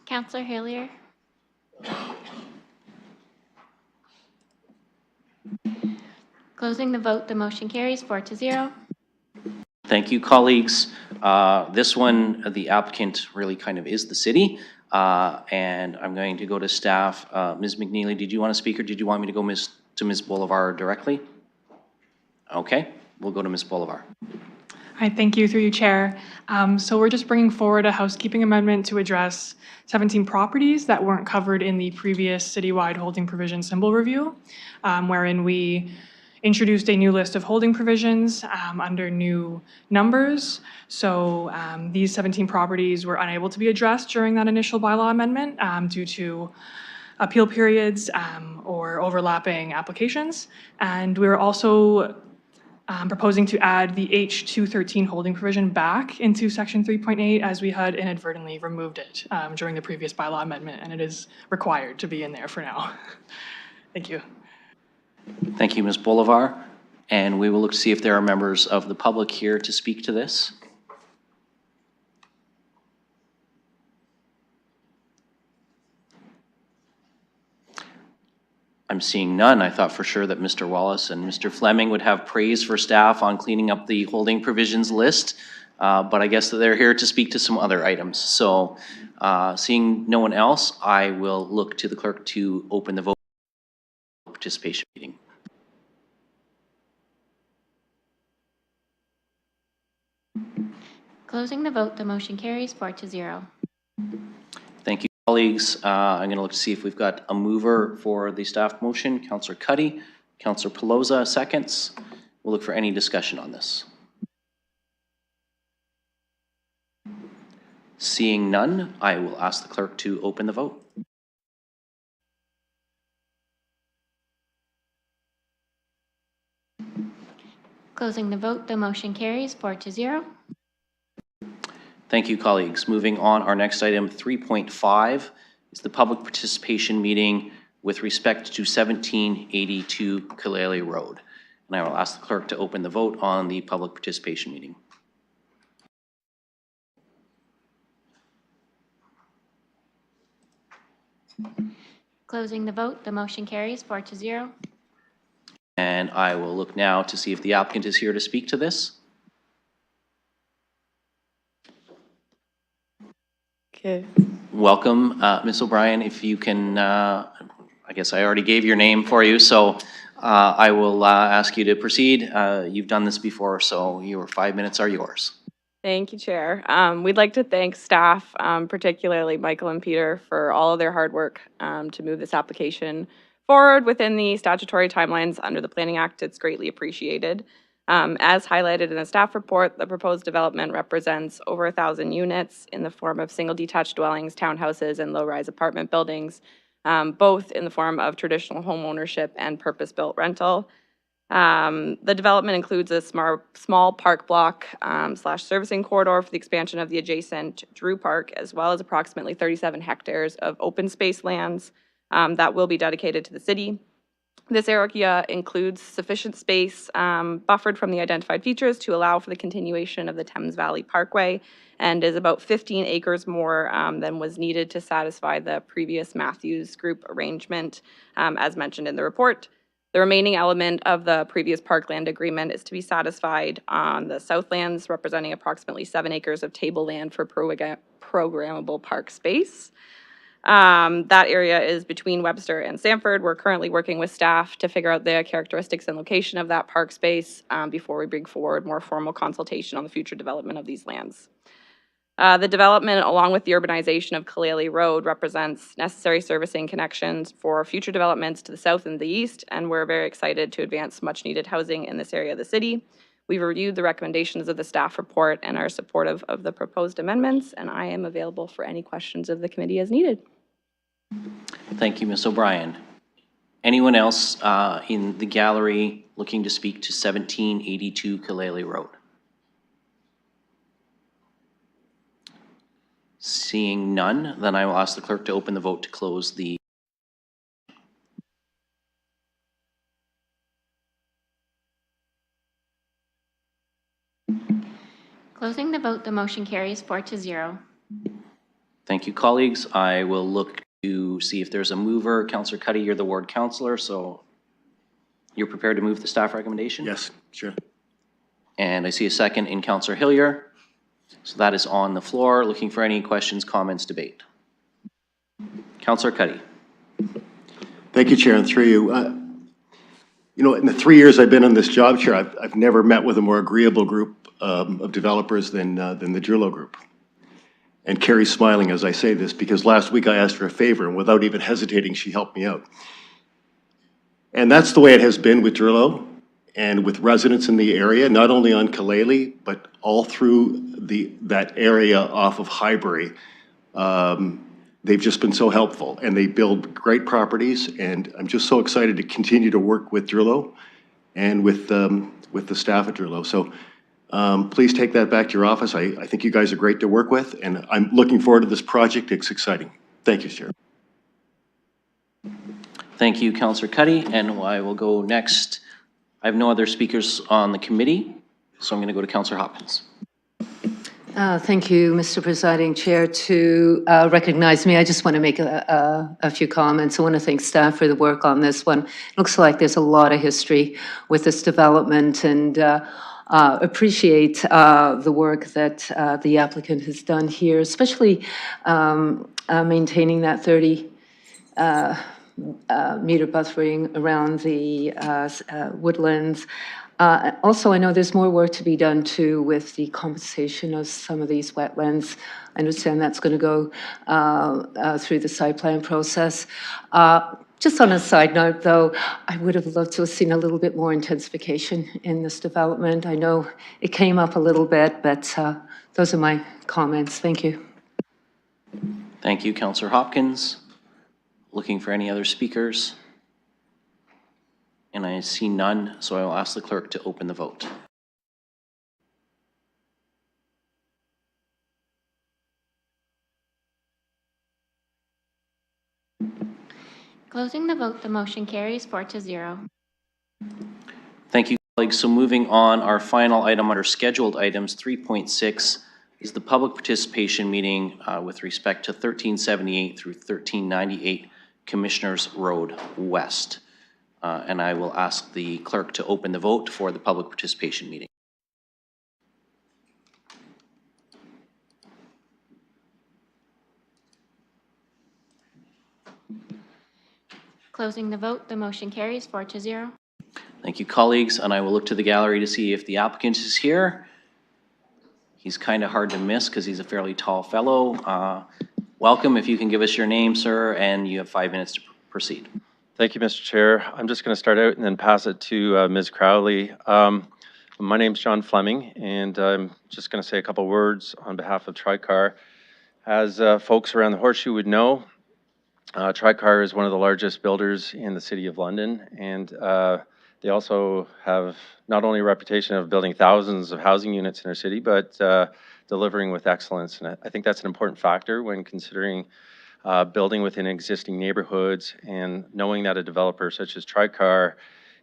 Councillor Hillier? Closing the vote, the motion carries 4-0. Thank you, colleagues. This one, the applicant really kind of is the city, and I'm going to go to staff. Ms. McNeely, did you want to speak, or did you want me to go to Ms. Bolivar directly? Okay, we'll go to Ms. Bolivar. Hi, thank you, through you, Chair. So we're just bringing forward a housekeeping amendment to address 17 properties that weren't covered in the previous citywide holding provision symbol review, wherein we introduced a new list of holding provisions under new numbers. So these 17 properties were unable to be addressed during that initial bylaw amendment due to appeal periods or overlapping applications. And we were also proposing to add the H213 holding provision back into section 3.8 as we had inadvertently removed it during the previous bylaw amendment, and it is required to be in there for now. Thank you. Thank you, Ms. Bolivar. And we will look to see if there are members of the public here to speak to this. I'm seeing none. I thought for sure that Mr. Wallace and Mr. Fleming would have praise for staff on cleaning up the holding provisions list, but I guess that they're here to speak to some other items. So seeing no one else, I will look to the clerk to open the vote participation meeting. Closing the vote, the motion carries 4-0. Thank you, colleagues. I'm going to look to see if we've got a mover for the staff motion. Councillor Cuddy, Councillor Pelosa, seconds. We'll look for any discussion on this. Seeing none, I will ask the clerk to open the vote. Closing the vote, the motion carries 4-0. Thank you, colleagues. Moving on, our next item, 3.5, is the public participation meeting with respect to 1782 Kalele Road. And I will ask the clerk to open the vote on the public participation meeting. Closing the vote, the motion carries 4-0. And I will look now to see if the applicant is here to speak to this. Okay. Welcome, Ms. O'Brien. If you can, I guess I already gave your name for you, so I will ask you to proceed. You've done this before, so your 5 minutes are yours. Thank you, Chair. We'd like to thank staff, particularly Michael and Peter, for all of their hard work to move this application forward within the statutory timelines under the Planning Act. It's greatly appreciated. As highlighted in the staff report, the proposed development represents over 1,000 units in the form of single detached dwellings, townhouses, and low-rise apartment buildings, both in the form of traditional home ownership and purpose-built rental. The development includes a small park block slash servicing corridor for the expansion of the adjacent Drew Park, as well as approximately 37 hectares of open space lands that will be dedicated to the city. This area includes sufficient space buffered from the identified features to allow for the continuation of the Thames Valley Parkway, and is about 15 acres more than was needed to satisfy the previous Matthews Group arrangement, as mentioned in the report. The remaining element of the previous parkland agreement is to be satisfied on the Southlands, representing approximately 7 acres of tableland for programmable park space. That area is between Webster and Sanford. We're currently working with staff to figure out the characteristics and location of that park space before we bring forward more formal consultation on the future development of these lands. The development, along with the urbanization of Kaleli Road, represents necessary servicing connections for future developments to the south and the east, and we're very excited to advance much-needed housing in this area of the city. We've reviewed the recommendations of the staff report and are supportive of the proposed amendments, and I am available for any questions of the committee as needed. Thank you, Ms. O'Brien. Anyone else in the gallery looking to speak to 1782 Kaleli Road? Seeing none, then I will ask the clerk to open the vote to close the Closing the vote, the motion carries 4-0. Thank you, colleagues. I will look to see if there's a mover. Councillor Cuddy, you're the ward councillor, so you're prepared to move the staff recommendation? Yes, sure. And I see a second in Councillor Hillier. So that is on the floor. Looking for any questions, comments, debate. Councillor Cuddy. Thank you, Chair, and through you. You know, in the 3 years I've been on this job, Chair, I've never met with a more agreeable group of developers than the Drillo Group. And Carrie's smiling as I say this because last week I asked her a favor and without even hesitating, she helped me out. And that's the way it has been with Drillo and with residents in the area, not only on Kaleli, but all through that area off of Highbury. They've just been so helpful and they build great properties, and I'm just so excited to continue to work with Drillo and with the staff at Drillo. So please take that back to your office. I think you guys are great to work with, and I'm looking forward to this project. It's exciting. Thank you, Chair. Thank you, Councillor Cuddy, and I will go next. I have no other speakers on the committee, so I'm going to go to Councillor Hopkins. Thank you, Mr. Presiding Chair. To recognize me, I just want to make a few comments. I want to thank staff for the work on this one. It looks like there's a lot of history with this development, and appreciate the work that the applicant has done here, especially maintaining that 30 meter buffering around the woodlands. Also, I know there's more work to be done too with the compensation of some of these wetlands. I understand that's going to go through the site plan process. Just on a side note, though, I would have loved to have seen a little bit more intensification in this development. I know it came up a little bit, but those are my comments. Thank you. Thank you, Councillor Hopkins. Looking for any other speakers? And I see none, so I will ask the clerk to open the vote. Closing the vote, the motion carries 4-0. Thank you, colleagues. So moving on, our final item under scheduled items, 3.6, is the public participation meeting with respect to 1378 through 1398 Commissioners Road West. And I will ask the clerk to open the vote for the public participation meeting. Closing the vote, the motion carries 4-0. Thank you, colleagues, and I will look to the gallery to see if the applicant is here. He's kind of hard to miss because he's a fairly tall fellow. Welcome. If you can give us your name, sir, and you have 5 minutes to proceed. Thank you, Mr. Chair. I'm just going to start out and then pass it to Ms. Crowley. My name's John Fleming, and I'm just going to say a couple words on behalf of Tricar. As folks around the Horseshoe would know, Tricar is one of the largest builders in the City of London, and they also have not only a reputation of building thousands of housing units in our city, but delivering with excellence. And I think that's an important factor when considering building within existing neighborhoods and knowing that a developer such as Tricar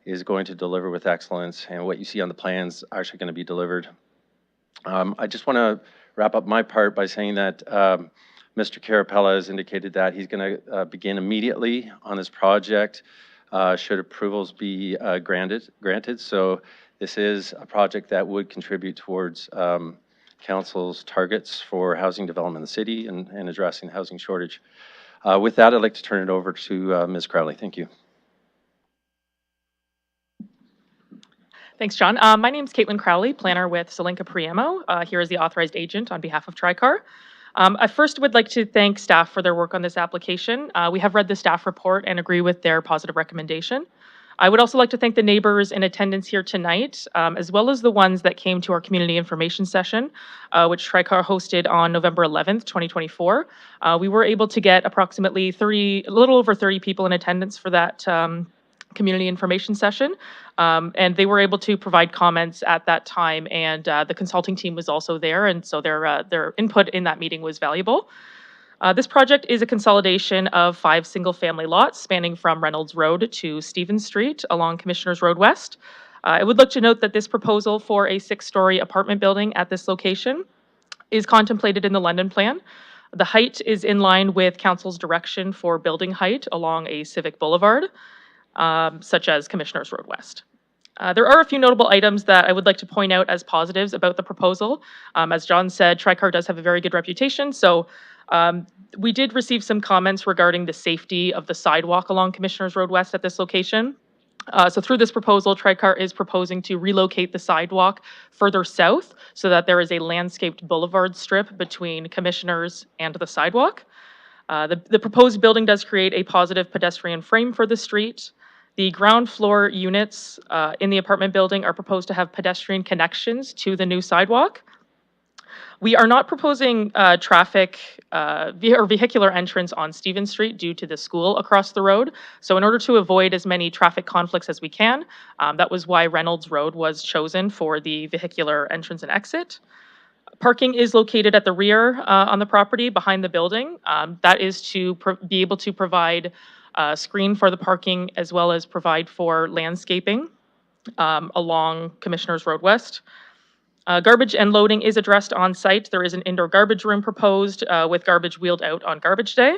is going to deliver with excellence, and what you see on the plans actually going to be delivered. I just want to wrap up my part by saying that Mr. Carapella has indicated that he's going to begin immediately on this project. should approvals be granted. So this is a project that would contribute towards council's targets for housing development in the city and addressing the housing shortage. With that, I'd like to turn it over to Ms. Crowley. Thank you. Thanks, John. My name is Caitlin Crowley, planner with Zelenka Priamo, here as the authorized agent on behalf of TriCar. I first would like to thank staff for their work on this application. We have read the staff report and agree with their positive recommendation. I would also like to thank the neighbors in attendance here tonight, as well as the ones that came to our community information session, which TriCar hosted on November 11th, 2024. We were able to get approximately a little over 30 people in attendance for that community information session, and they were able to provide comments at that time, and the consulting team was also there, and so their input in that meeting was valuable. This project is a consolidation of 5 single-family lots spanning from Reynolds Road to Stevens Street along Commissioners Road West. I would look to note that this proposal for a 6-story apartment building at this location is contemplated in the London plan. The height is in line with Council's direction for building height along a civic boulevard, such as Commissioners Road West. There are a few notable items that I would like to point out as positives about the proposal. As John said, TriCar does have a very good reputation, so we did receive some comments regarding the safety of the sidewalk along Commissioners Road West at this location. So through this proposal, TriCar is proposing to relocate the sidewalk further south so that there is a landscaped boulevard strip between Commissioners and the sidewalk. The proposed building does create a positive pedestrian frame for the street. The ground floor units in the apartment building are proposed to have pedestrian connections to the new sidewalk. We are not proposing traffic or vehicular entrance on Stevens Street due to the school across the road. So in order to avoid as many traffic conflicts as we can, that was why Reynolds Road was chosen for the vehicular entrance and exit. Parking is located at the rear on the property behind the building. That is to be able to provide a screen for the parking as well as provide for landscaping along Commissioners Road West. Garbage and loading is addressed on site. There is an indoor garbage room proposed with garbage wheeled out on garbage day.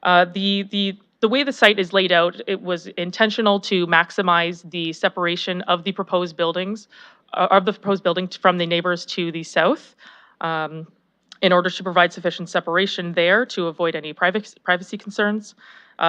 The way the site is laid out, it was intentional to maximize the separation of the proposed buildings, from the neighbors to the south, in order to provide sufficient separation there to avoid any privacy concerns.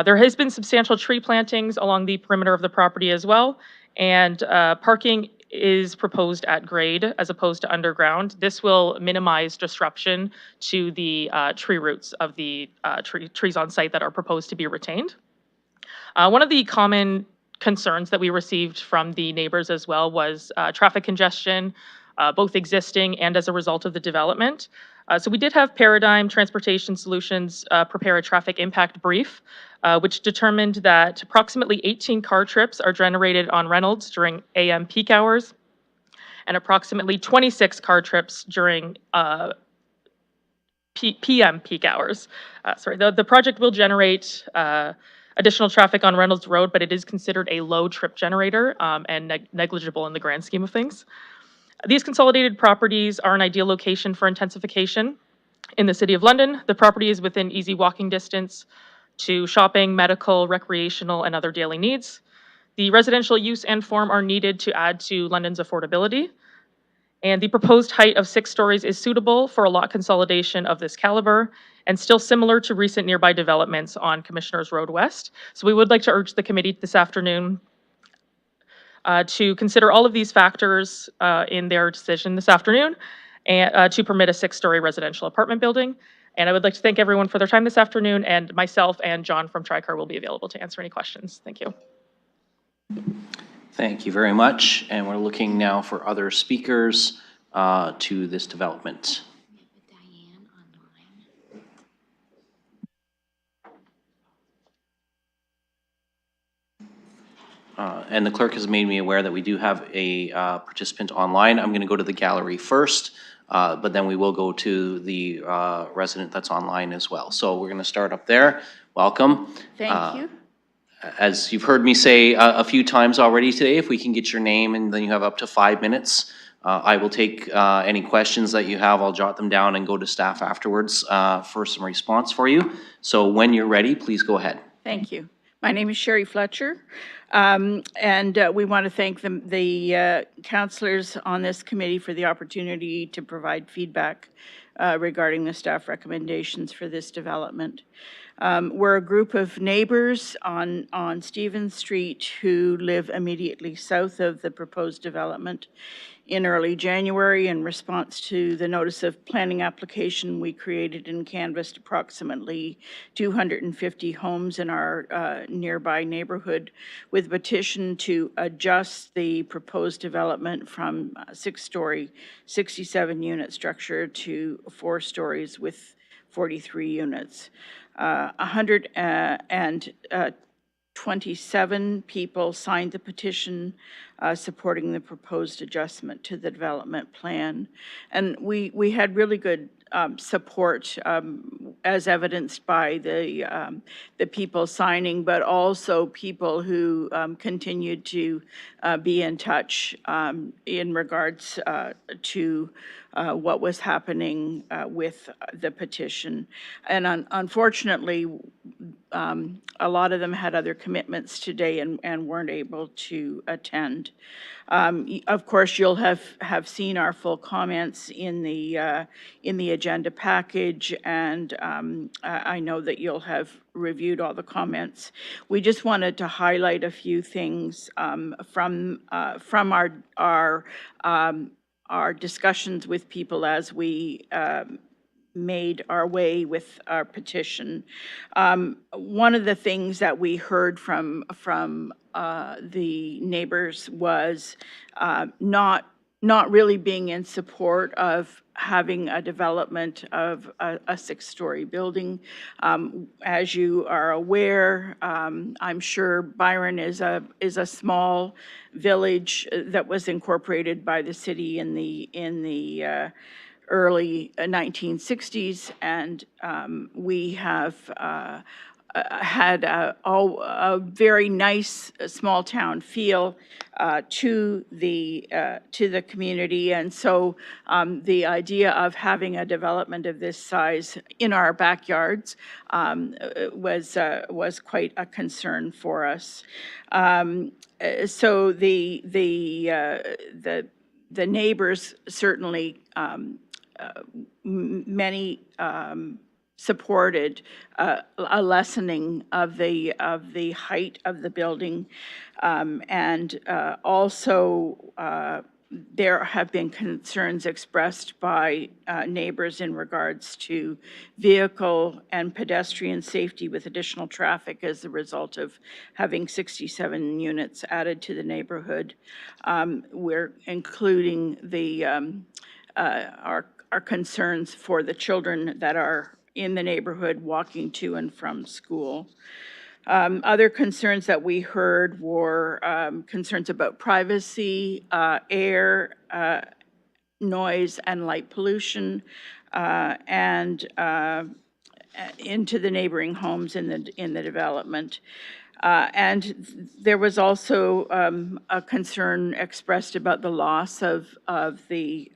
There has been substantial tree plantings along the perimeter of the property as well, and parking is proposed at grade as opposed to underground. This will minimize disruption to the tree roots of the trees on site that are proposed to be retained. One of the common concerns that we received from the neighbors as well was traffic congestion, both existing and as a result of the development. So we did have Paradigm Transportation Solutions prepare a traffic impact brief, which determined that approximately 18 car trips are generated on Reynolds during AM peak hours, and approximately 26 car trips during PM peak hours. The project will generate additional traffic on Reynolds Road, but it is considered a low trip generator and negligible in the grand scheme of things. These consolidated properties are an ideal location for intensification in the City of London. The property is within easy walking distance to shopping, medical, recreational, and other daily needs. The residential use and form are needed to add to London's affordability. And the proposed height of 6 stories is suitable for a lot consolidation of this caliber and still similar to recent nearby developments on Commissioners Road West. So we would like to urge the committee this afternoon to consider all of these factors in their decision this afternoon and to permit a 6-story residential apartment building. And I would like to thank everyone for their time this afternoon, and myself and John from TriCar will be available to answer any questions. Thank you. Thank you very much. And we're looking now for other speakers to this development. And the clerk has made me aware that we do have a participant online. I'm going to go to the gallery first, but then we will go to the resident that's online as well. So we're going to start up there. Welcome. Thank you. As you've heard me say a few times already today, if we can get your name and then you have up to 5 minutes. I will take any questions that you have. I'll jot them down and go to staff afterwards for some response for you. So when you're ready, please go ahead. Thank you. My name is Sherry Fletcher, and we want to thank the councilors on this committee for the opportunity to provide feedback regarding the staff recommendations for this development. We're a group of neighbors on Stevens Street who live immediately south of the proposed development. In early January, in response to the notice of planning application, we created and canvassed approximately 250 homes in our nearby neighborhood with a petition to adjust the proposed development from a 6-story, 67-unit structure to 4 stories with 43 units. 127 people signed the petition supporting the proposed adjustment to the development plan. And we had really good support as evidenced by the people signing, but also people who continued to be in touch in regards to what was happening with the petition. And unfortunately, a lot of them had other commitments today and weren't able to attend. Of course, you'll have seen our full comments in the agenda package, and I know that you'll have reviewed all the comments. We just wanted to highlight a few things from our discussions with people as we made our way with our petition. One of the things that we heard from the neighbors was not really being in support of having a development of a 6-story building. As you are aware, I'm sure Byron is a small village that was incorporated by the city in the early 1960s, and we have had a very nice small town feel to the community, and so the idea of having a development of this size in our backyards was quite a concern for us. So the neighbors certainly many supported a lessening of the height of the building, and also there have been concerns expressed by neighbors in regards to vehicle and pedestrian safety with additional traffic as a result of having 67 units added to the neighborhood. We're including our concerns for the children that are in the neighborhood walking to and from school. Other concerns that we heard were concerns about privacy, air, noise, and light pollution, and into the neighboring homes in the development. And there was also a concern expressed about the loss of the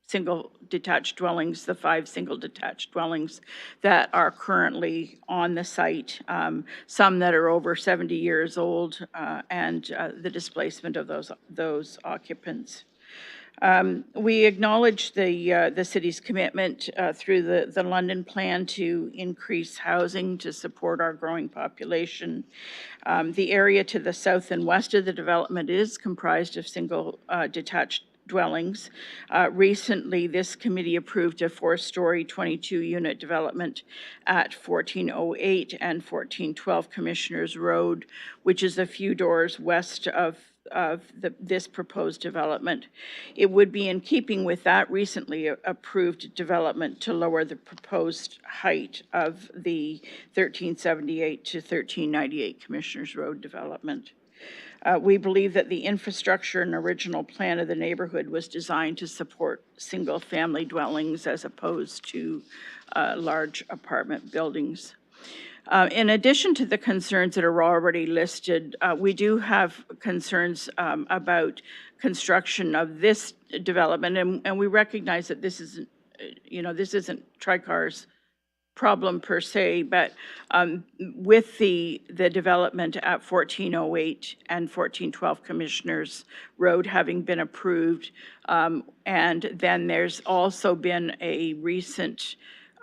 single detached dwellings, the 5 single detached dwellings that are currently on the site, some that are over 70 years old, and the displacement of those occupants. We acknowledge the city's commitment through the London Plan to increase housing to support our growing population. The area to the south and west of the development is comprised of single detached dwellings. Recently, this committee approved a 4-story, 22-unit development at 1408 and 1412 Commissioners Road, which is a few doors west of this proposed development. It would be in keeping with that recently approved development to lower the proposed height of the 1378 to 1398 Commissioners Road development. We believe that the infrastructure and original plan of the neighborhood was designed to support single-family dwellings as opposed to large apartment buildings. In addition to the concerns that are already listed, we do have concerns about construction of this development, and we recognize that this isn't Tricar's problem per se, but with the development at 1408 and 1412 Commissioners Road having been approved, and then there's also been a recent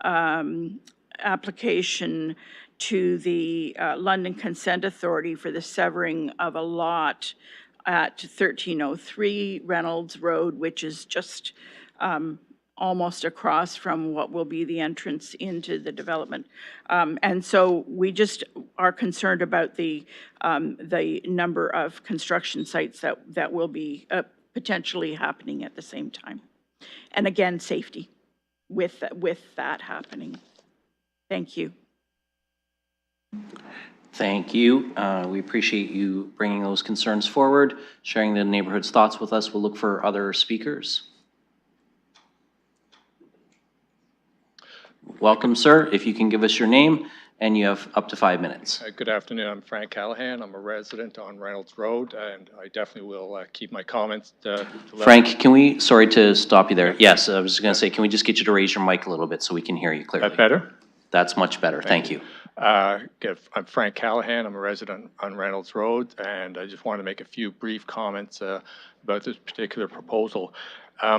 application to the London Consent Authority for the severing of a lot at 1303 Reynolds Road, which is just almost across from what will be the entrance into the development. And so we just are concerned about the number of construction sites that will be potentially happening at the same time. And again, safety with that happening. Thank you. Thank you. We appreciate you bringing those concerns forward, sharing the neighborhood's thoughts with us. We'll look for other speakers. Welcome, sir. If you can give us your name, and you have up to 5 minutes. Good afternoon. I'm Frank Callahan. I'm a resident on Reynolds Road, and I definitely will keep my comments to Frank, can we, sorry to stop you there. Yes, I was going to say, can we just get you to raise your mic a little bit so we can hear you clearly? That better? That's much better. Thank you. I'm Frank Callahan. I'm a resident on Reynolds Road, and I just want to make a few brief comments about this particular proposal.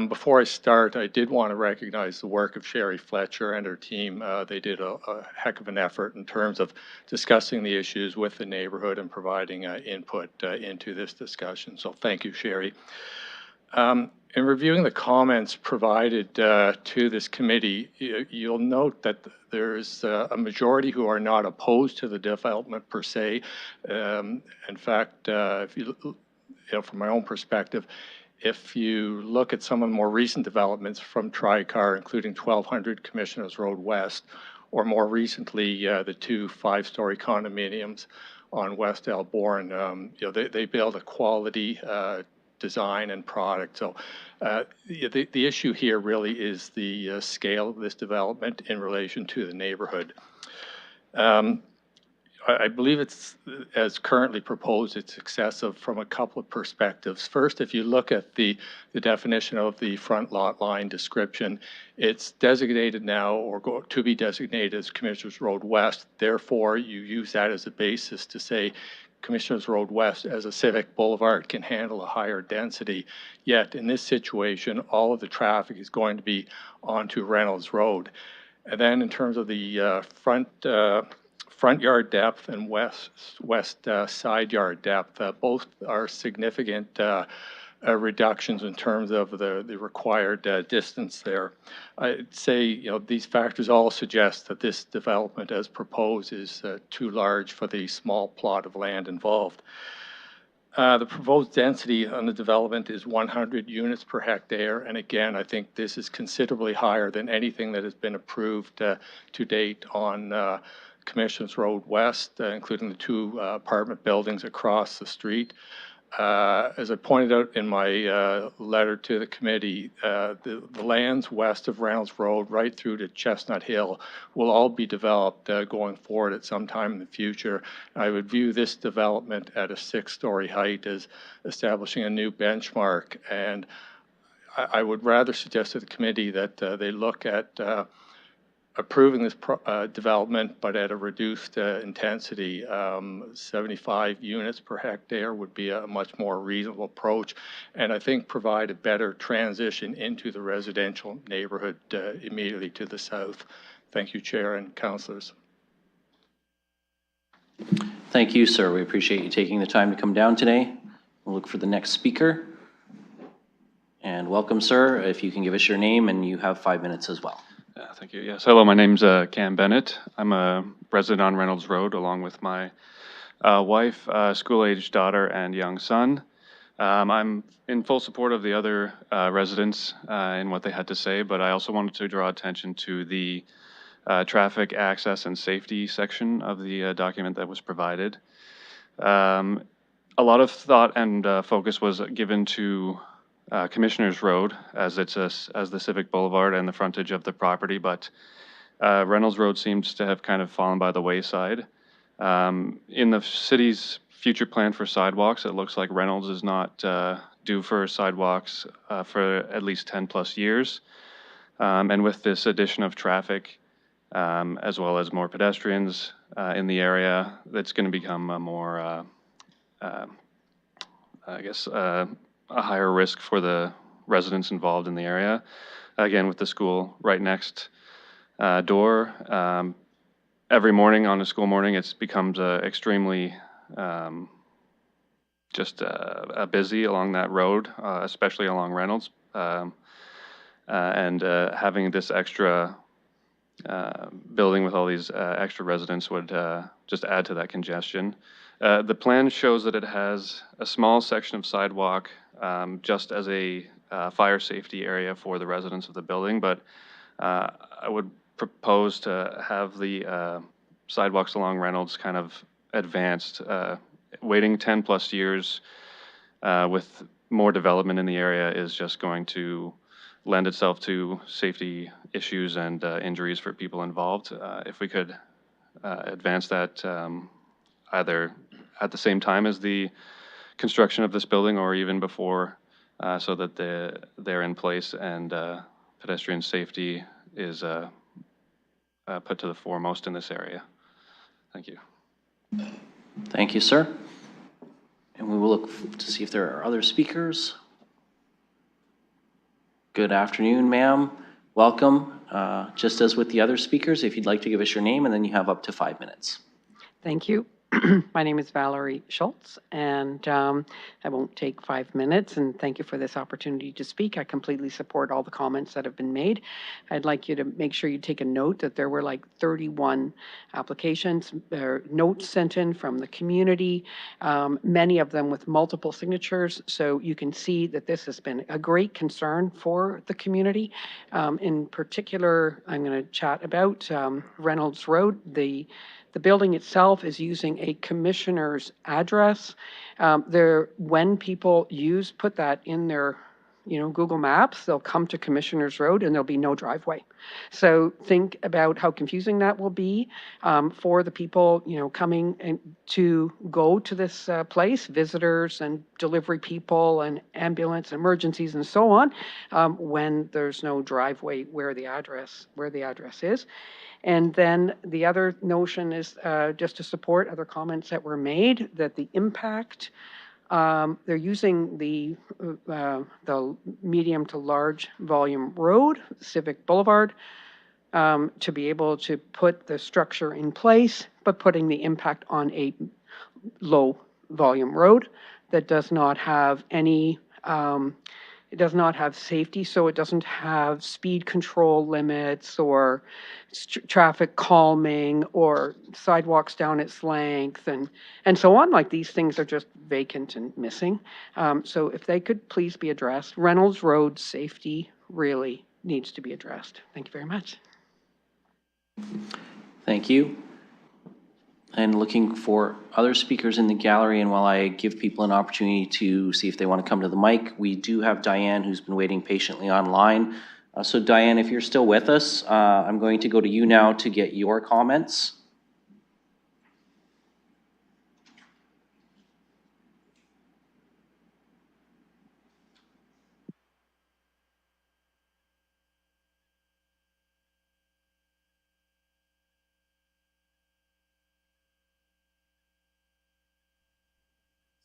Before I start, I did want to recognize the work of Sherry Fletcher and her team. They did a heck of an effort in terms of discussing the issues with the neighborhood and providing input into this discussion. So thank you, Sherry. In reviewing the comments provided to this committee, you'll note that there's a majority who are not opposed to the development per se. In fact, if you know, from my own perspective, if you look at some of the more recent developments from TriCar, including 1200 Commissioners Road West, or more recently, the 2 5-story condominiums on West Elborn, you know, they build a quality design and product. So the issue here really is the scale of this development in relation to the neighborhood. I believe it's, as currently proposed, it's excessive from a couple of perspectives. First, if you look at the definition of the front lot line description, it's designated now or to be designated as Commissioners Road West. Therefore, you use that as a basis to say Commissioners Road West as a civic boulevard can handle a higher density. Yet in this situation, all of the traffic is going to be onto Reynolds Road. And then in terms of the front yard depth and west side yard depth, both are significant reductions in terms of the required distance there. I'd say, you know, these factors all suggest that this development as proposed is too large for the small plot of land involved. The proposed density on the development is 100 units per hectare, and again, I think this is considerably higher than anything that has been approved to date on Commissioners Road West, including the 2 apartment buildings across the street. As I pointed out in my letter to the committee, the lands west of Reynolds Road right through to Chestnut Hill will all be developed going forward at some time in the future. I would view this development at a 6-story height as establishing a new benchmark, and I would rather suggest to the committee that they look at approving this development, but at a reduced intensity. 75 units per hectare would be a much more reasonable approach, and I think provide a better transition into the residential neighborhood immediately to the south. Thank you, Chair and Councillors. Thank you, sir. We appreciate you taking the time to come down today. We'll look for the next speaker. And welcome, sir. If you can give us your name, and you have 5 minutes as well. Thank you. Yes, hello, my name's Cam Bennett. I'm a resident on Reynolds Road along with my wife, school-aged daughter, and young son. I'm in full support of the other residents in what they had to say, but I also wanted to draw attention to the traffic access and safety section of the document that was provided. A lot of thought and focus was given to Commissioners Road as the civic boulevard and the frontage of the property, but Reynolds Road seems to have kind of fallen by the wayside. In the city's future plan for sidewalks, it looks like Reynolds is not due for sidewalks for at least 10 plus years. And with this addition of traffic, as well as more pedestrians in the area. That's going to become a more, a higher risk for the residents involved in the area. Again, with the school right next door. Every morning on a school morning, it becomes extremely busy along that road, especially along Reynolds. And having this extra building with all these extra residents would just add to that congestion. The plan shows that it has a small section of sidewalk just as a fire safety area for the residents of the building, but I would propose to have the sidewalks along Reynolds kind of advanced. Waiting 10 plus years with more development in the area is just going to lend itself to safety issues and injuries for people involved. If we could advance that either at the same time as the construction of this building or even before, so that they're in place and pedestrian safety is put to the foremost in this area. Thank you. Thank you, sir. And we will look to see if there are other speakers. Good afternoon, ma'am. Welcome. Just as with the other speakers, if you'd like to give us your name, and then you have up to 5 minutes. Thank you. My name is Valerie Schultz, and I won't take 5 minutes, and thank you for this opportunity to speak. I completely support all the comments that have been made. I'd like you to make sure you take a note that there were like 31 applications, notes sent in from the community, many of them with multiple signatures, so you can see that this has been a great concern for the community. In particular, I'm going to chat about Reynolds Road. The building itself is using a commissioner's address. When people put that in their, Google Maps, they'll come to Commissioner's Road and there'll be no driveway. So think about how confusing that will be for the people, coming to go to this place, visitors and delivery people and ambulance emergencies and so on, when there's no driveway where the address is. And then the other notion is just to support other comments that were made, that the impact, they're using the medium to large volume road, Civic Boulevard, to be able to put the structure in place, but putting the impact on a low volume road that does not have any it does not have safety, so it doesn't have speed control limits or traffic calming or sidewalks down its length and so on. Like, these things are just vacant and missing. So if they could please be addressed. Reynolds Road safety really needs to be addressed. Thank you very much. Thank you. And looking for other speakers in the gallery, and while I give people an opportunity to see if they want to come to the mic, we do have Diane, who's been waiting patiently online. So Diane, if you're still with us, I'm going to go to you now to get your comments.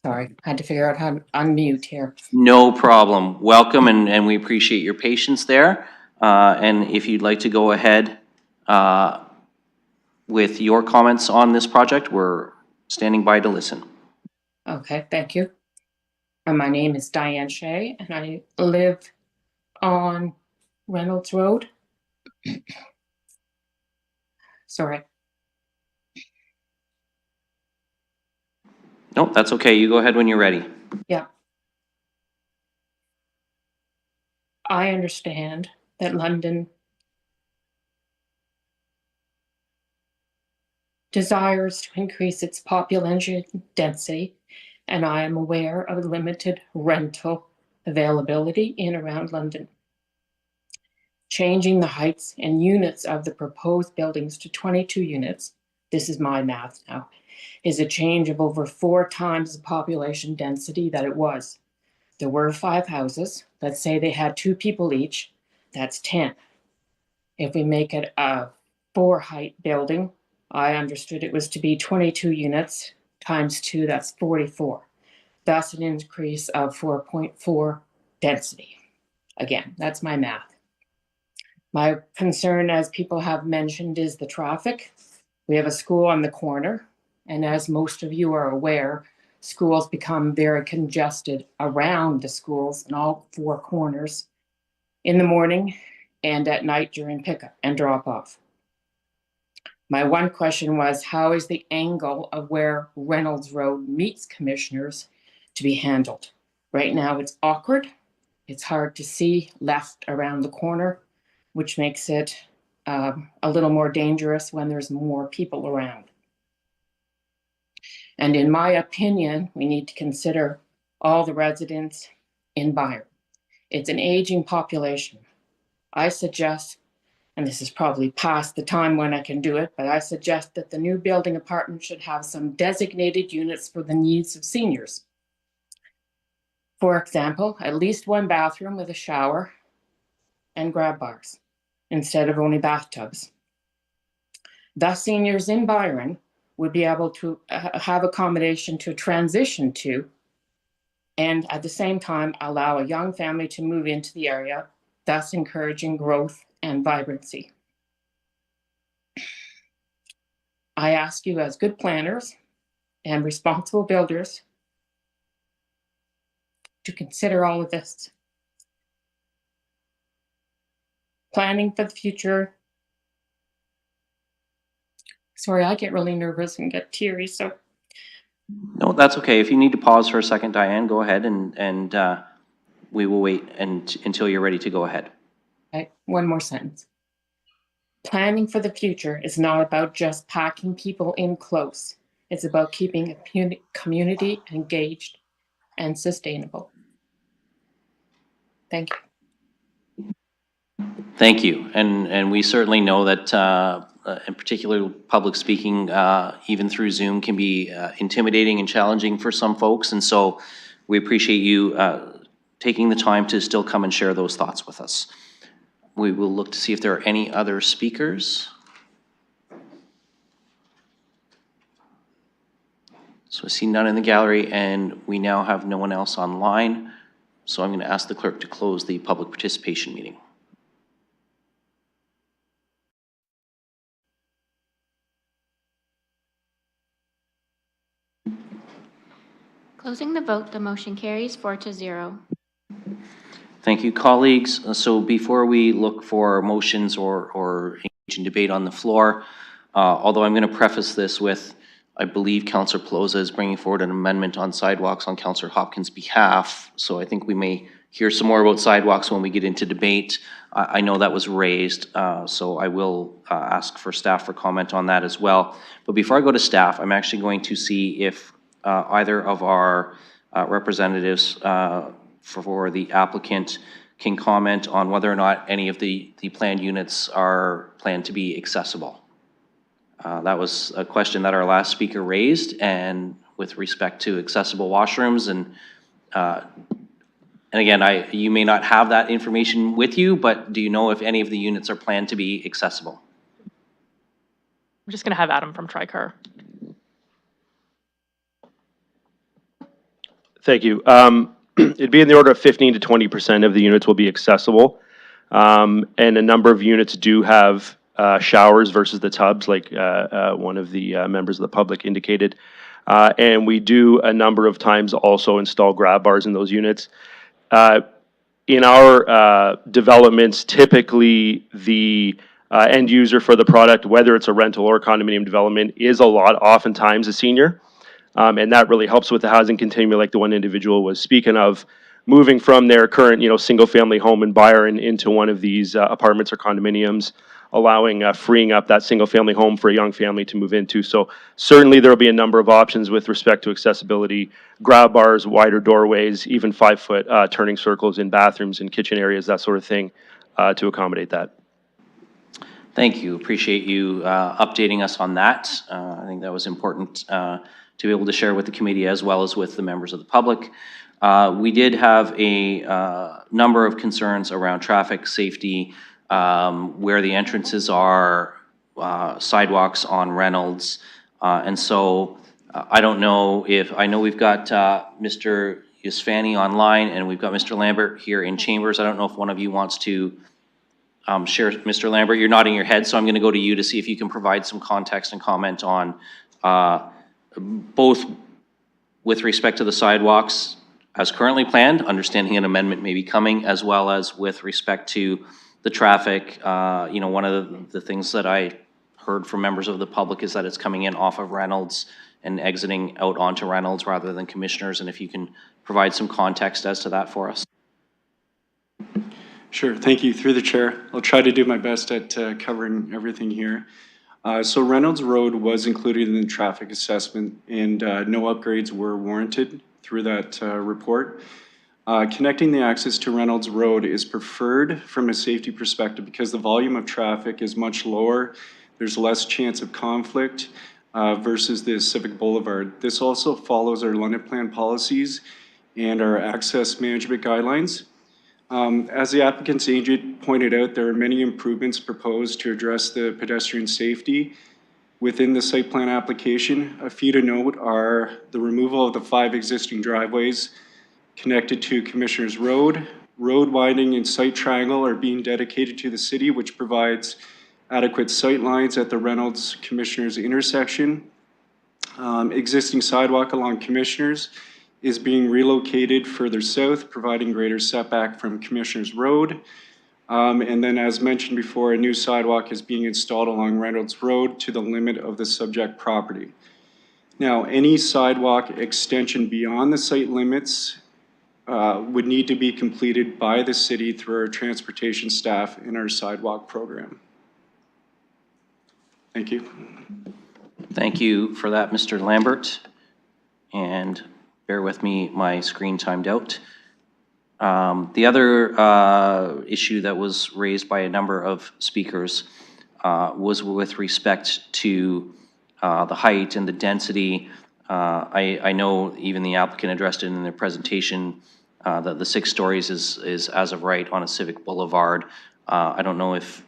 Sorry, I had to figure out how to unmute here. No problem. Welcome, and we appreciate your patience there. And if you'd like to go ahead with your comments on this project, we're standing by to listen. Okay, thank you. My name is Diane Shea, and I live on Reynolds Road. Sorry. No, that's okay. You go ahead when you're ready. Yeah. I understand that London desires to increase its population density, and I am aware of limited rental availability in around London. Changing the heights and units of the proposed buildings to 22 units, this is my math now, is a change of over 4 times the population density that it was. There were 5 houses. Let's say they had 2 people each. That's 10. If we make it a 4-height building. I understood it was to be 22 units times 2, that's 44. That's an increase of 4.4 density. Again, that's my math. My concern, as people have mentioned, is the traffic. We have a school on the corner, and as most of you are aware, schools become very congested around the schools in all 4 corners in the morning and at night during pickup and drop off. My one question was, how is the angle of where Reynolds Road meets Commissioners to be handled? Right now it's awkward. It's hard to see left around the corner, which makes it a little more dangerous when there's more people around. And in my opinion, we need to consider all the residents in Byron. It's an aging population. I suggest, and this is probably past the time when I can do it, but I suggest that the new building apartment should have some designated units for the needs of seniors. For example, at least 1 bathroom with a shower and grab bars instead of only bathtubs. Thus, seniors in Byron would be able to have accommodation to transition to, and at the same time allow a young family to move into the area, thus encouraging growth and vibrancy. I ask you as good planners and responsible builders to consider all of this. Planning for the future. Sorry, I get really nervous and get teary, so. No, that's okay. If you need to pause for a second, Diane, go ahead and we will wait until you're ready to go ahead. Okay, one more sentence. Planning for the future is not about just packing people in close. It's about keeping a community engaged and sustainable. Thank you. Thank you. And we certainly know that in particular, public speaking, even through Zoom, can be intimidating and challenging for some folks. And so we appreciate you taking the time to still come and share those thoughts with us. We will look to see if there are any other speakers. So I see none in the gallery, and we now have no one else online. So I'm going to ask the clerk to close the public participation meeting. Closing the vote, the motion carries 4-0. Thank you, colleagues. So before we look for motions or engage in debate on the floor, although I'm going to preface this with, I believe Councillor Pelosa is bringing forward an amendment on sidewalks on Councillor Hopkins' behalf. So I think we may hear some more about sidewalks when we get into debate. I know that was raised, so I will ask for staff for comment on that as well. But before I go to staff, I'm actually going to see if either of our representatives for the applicant can comment on whether or not any of the planned units are planned to be accessible. That was a question that our last speaker raised, and with respect to accessible washrooms, and again, you may not have that information with you, but do you know if any of the units are planned to be accessible? I'm just going to have Adam from TriCar. Thank you. It'd be in the order of 15 to 20% of the units will be accessible. And a number of units do have showers versus the tubs, like one of the members of the public indicated. And we do a number of times also install grab bars in those units. In our developments, typically the end user for the product, whether it's a rental or condominium development, is oftentimes a senior. And that really helps with the housing continuum, like the one individual was speaking of, moving from their current, single-family home in Byron into one of these apartments or condominiums, allowing freeing up that single-family home for a young family to move into. So certainly there will be a number of options with respect to accessibility: grab bars, wider doorways, even 5-foot turning circles in bathrooms and kitchen areas, that sort of thing, to accommodate that. Thank you. Appreciate you updating us on that. I think that was important to be able to share with the committee as well as with the members of the public. We did have a number of concerns around traffic safety, where the entrances are, sidewalks on Reynolds. And so I don't know if, I know we've got Mr. Yusfani online and we've got Mr. Lambert here in chambers. I don't know if one of you wants to share. Mr. Lambert, you're nodding your head, so I'm going to go to you to see if you can provide some context and comment on both with respect to the sidewalks as currently planned, understanding an amendment may be coming, as well as with respect to the traffic. You know, one of the things that I heard from members of the public is that it's coming in off of Reynolds and exiting out onto Reynolds rather than Commissioners, and if you can provide some context as to that for us. Sure, thank you. Through the chair, I'll try to do my best at covering everything here. So Reynolds Road was included in the traffic assessment, and no upgrades were warranted through that report. Connecting the access to Reynolds Road is preferred from a safety perspective because the volume of traffic is much lower. There's less chance of conflict versus the Civic Boulevard. This also follows our London Plan policies and our access management guidelines. As the applicant's agent pointed out, there are many improvements proposed to address the pedestrian safety within the site plan application. A few to note are the removal of the 5 existing driveways connected to Commissioners Road. Road widening and site triangle are being dedicated to the city, which provides adequate sight lines at the Reynolds Commissioners intersection. Existing sidewalk along Commissioners is being relocated further south, providing greater setback from Commissioners Road. And then, as mentioned before, a new sidewalk is being installed along Reynolds Road to the limit of the subject property. Now, any sidewalk extension beyond the site limits would need to be completed by the city through our transportation staff in our sidewalk program. Thank you. Thank you for that, Mr. Lambert. And bear with me, my screen timed out. The other issue that was raised by a number of speakers was with respect to the height and the density. I know even the applicant addressed it in their presentation that the 6 stories is as of right on a Civic Boulevard. I don't know if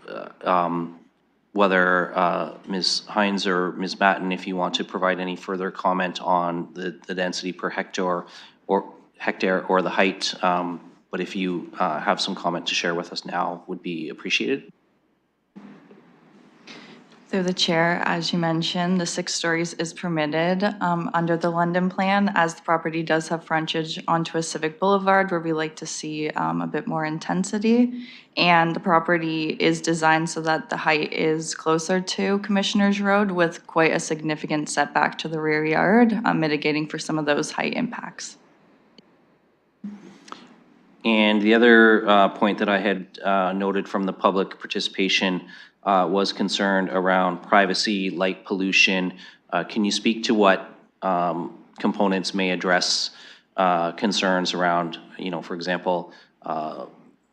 whether Ms. Hines or Ms. Batten, if you want to provide any further comment on the density per hectare or the height, but if you have some comment to share with us now, would be appreciated. Through the chair, as you mentioned, the 6 stories is permitted under the London Plan, as the property does have frontage onto a Civic Boulevard where we like to see a bit more intensity. And the property is designed so that the height is closer to Commissioners Road with quite a significant setback to the rear yard, mitigating for some of those height impacts. And the other point that I had noted from the public participation was concerned around privacy, light pollution. Can you speak to what components may address concerns around, you know, for example,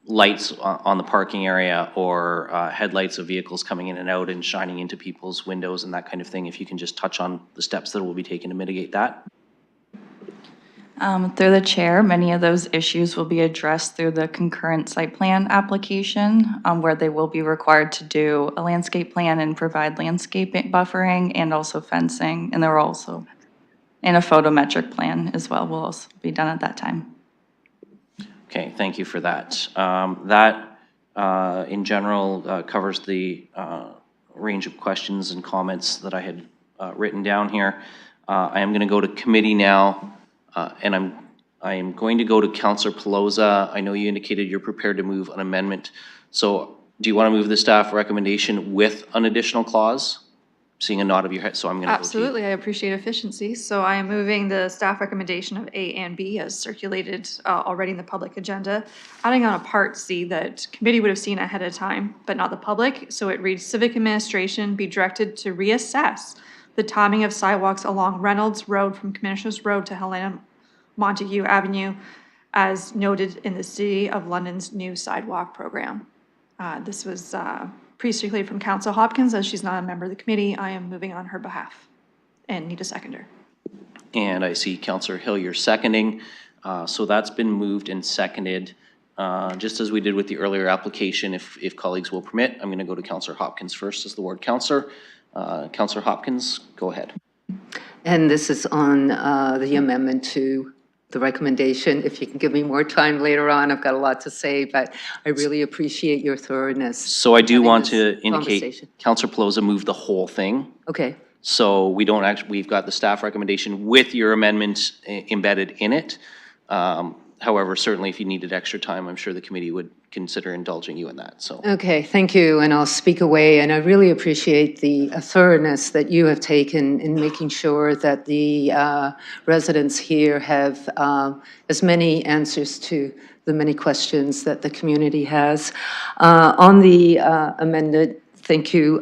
lights on the parking area or headlights of vehicles coming in and out and shining into people's windows and that kind of thing? If you can just touch on the steps that will be taken to mitigate that. Through the chair, many of those issues will be addressed through the concurrent site plan application, where they will be required to do a landscape plan and provide landscape buffering and also fencing. And there will also, and a photometric plan as well will also be done at that time. Okay, thank you for that. That, in general, covers the range of questions and comments that I had written down here. I am going to go to committee now. And I am going to go to Councillor Pelosa. I know you indicated you're prepared to move an amendment. So do you want to move the staff recommendation with an additional clause? Seeing a nod of your head, so I'm going to Absolutely, I appreciate efficiency. So I am moving the staff recommendation of A and B as circulated already in the public agenda, adding on a part C that committee would have seen ahead of time, but not the public. So it reads, Civic Administration be directed to reassess the timing of sidewalks along Reynolds Road from Commissioners Road to Helena Montague Avenue, as noted in the City of London's new sidewalk program. This was pre-circulated from Councillor Hopkins. As she's not a member of the committee, I am moving on her behalf and need a seconder. And I see Councillor Hillier seconding. So that's been moved and seconded. Just as we did with the earlier application, if colleagues will permit, I'm going to go to Councillor Hopkins first as the ward councillor. Councillor Hopkins, go ahead. And this is on the amendment to the recommendation. If you can give me more time later on, I've got a lot to say, but I really appreciate your thoroughness. So I do having want this to indicate, conversation. Councillor Pelosi moved the whole thing. Okay. So we don't actually, we've got the staff recommendation with your amendments embedded in it. However, certainly if you needed extra time, I'm sure the committee would consider indulging you in that, so. Okay, thank you, and I'll speak away. And I really appreciate the thoroughness that you have taken in making sure that the residents here have as many answers to the many questions that the community has. On the amended, thank you,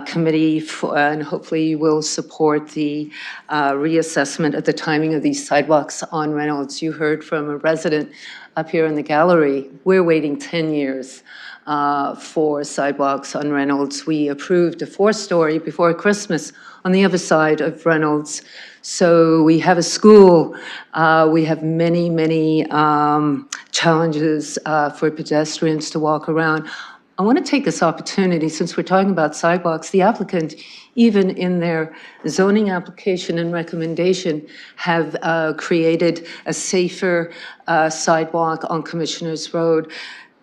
committee, and hopefully you will support the reassessment of the timing of these sidewalks on Reynolds. You heard from a resident up here in the gallery. We're waiting 10 years for sidewalks on Reynolds. We approved a 4-story before Christmas on the other side of Reynolds. So we have a school. We have many, many challenges for pedestrians to walk around. I want to take this opportunity, since we're talking about sidewalks, the applicant, even in their zoning application and recommendation, have created a safer sidewalk on Commissioners Road.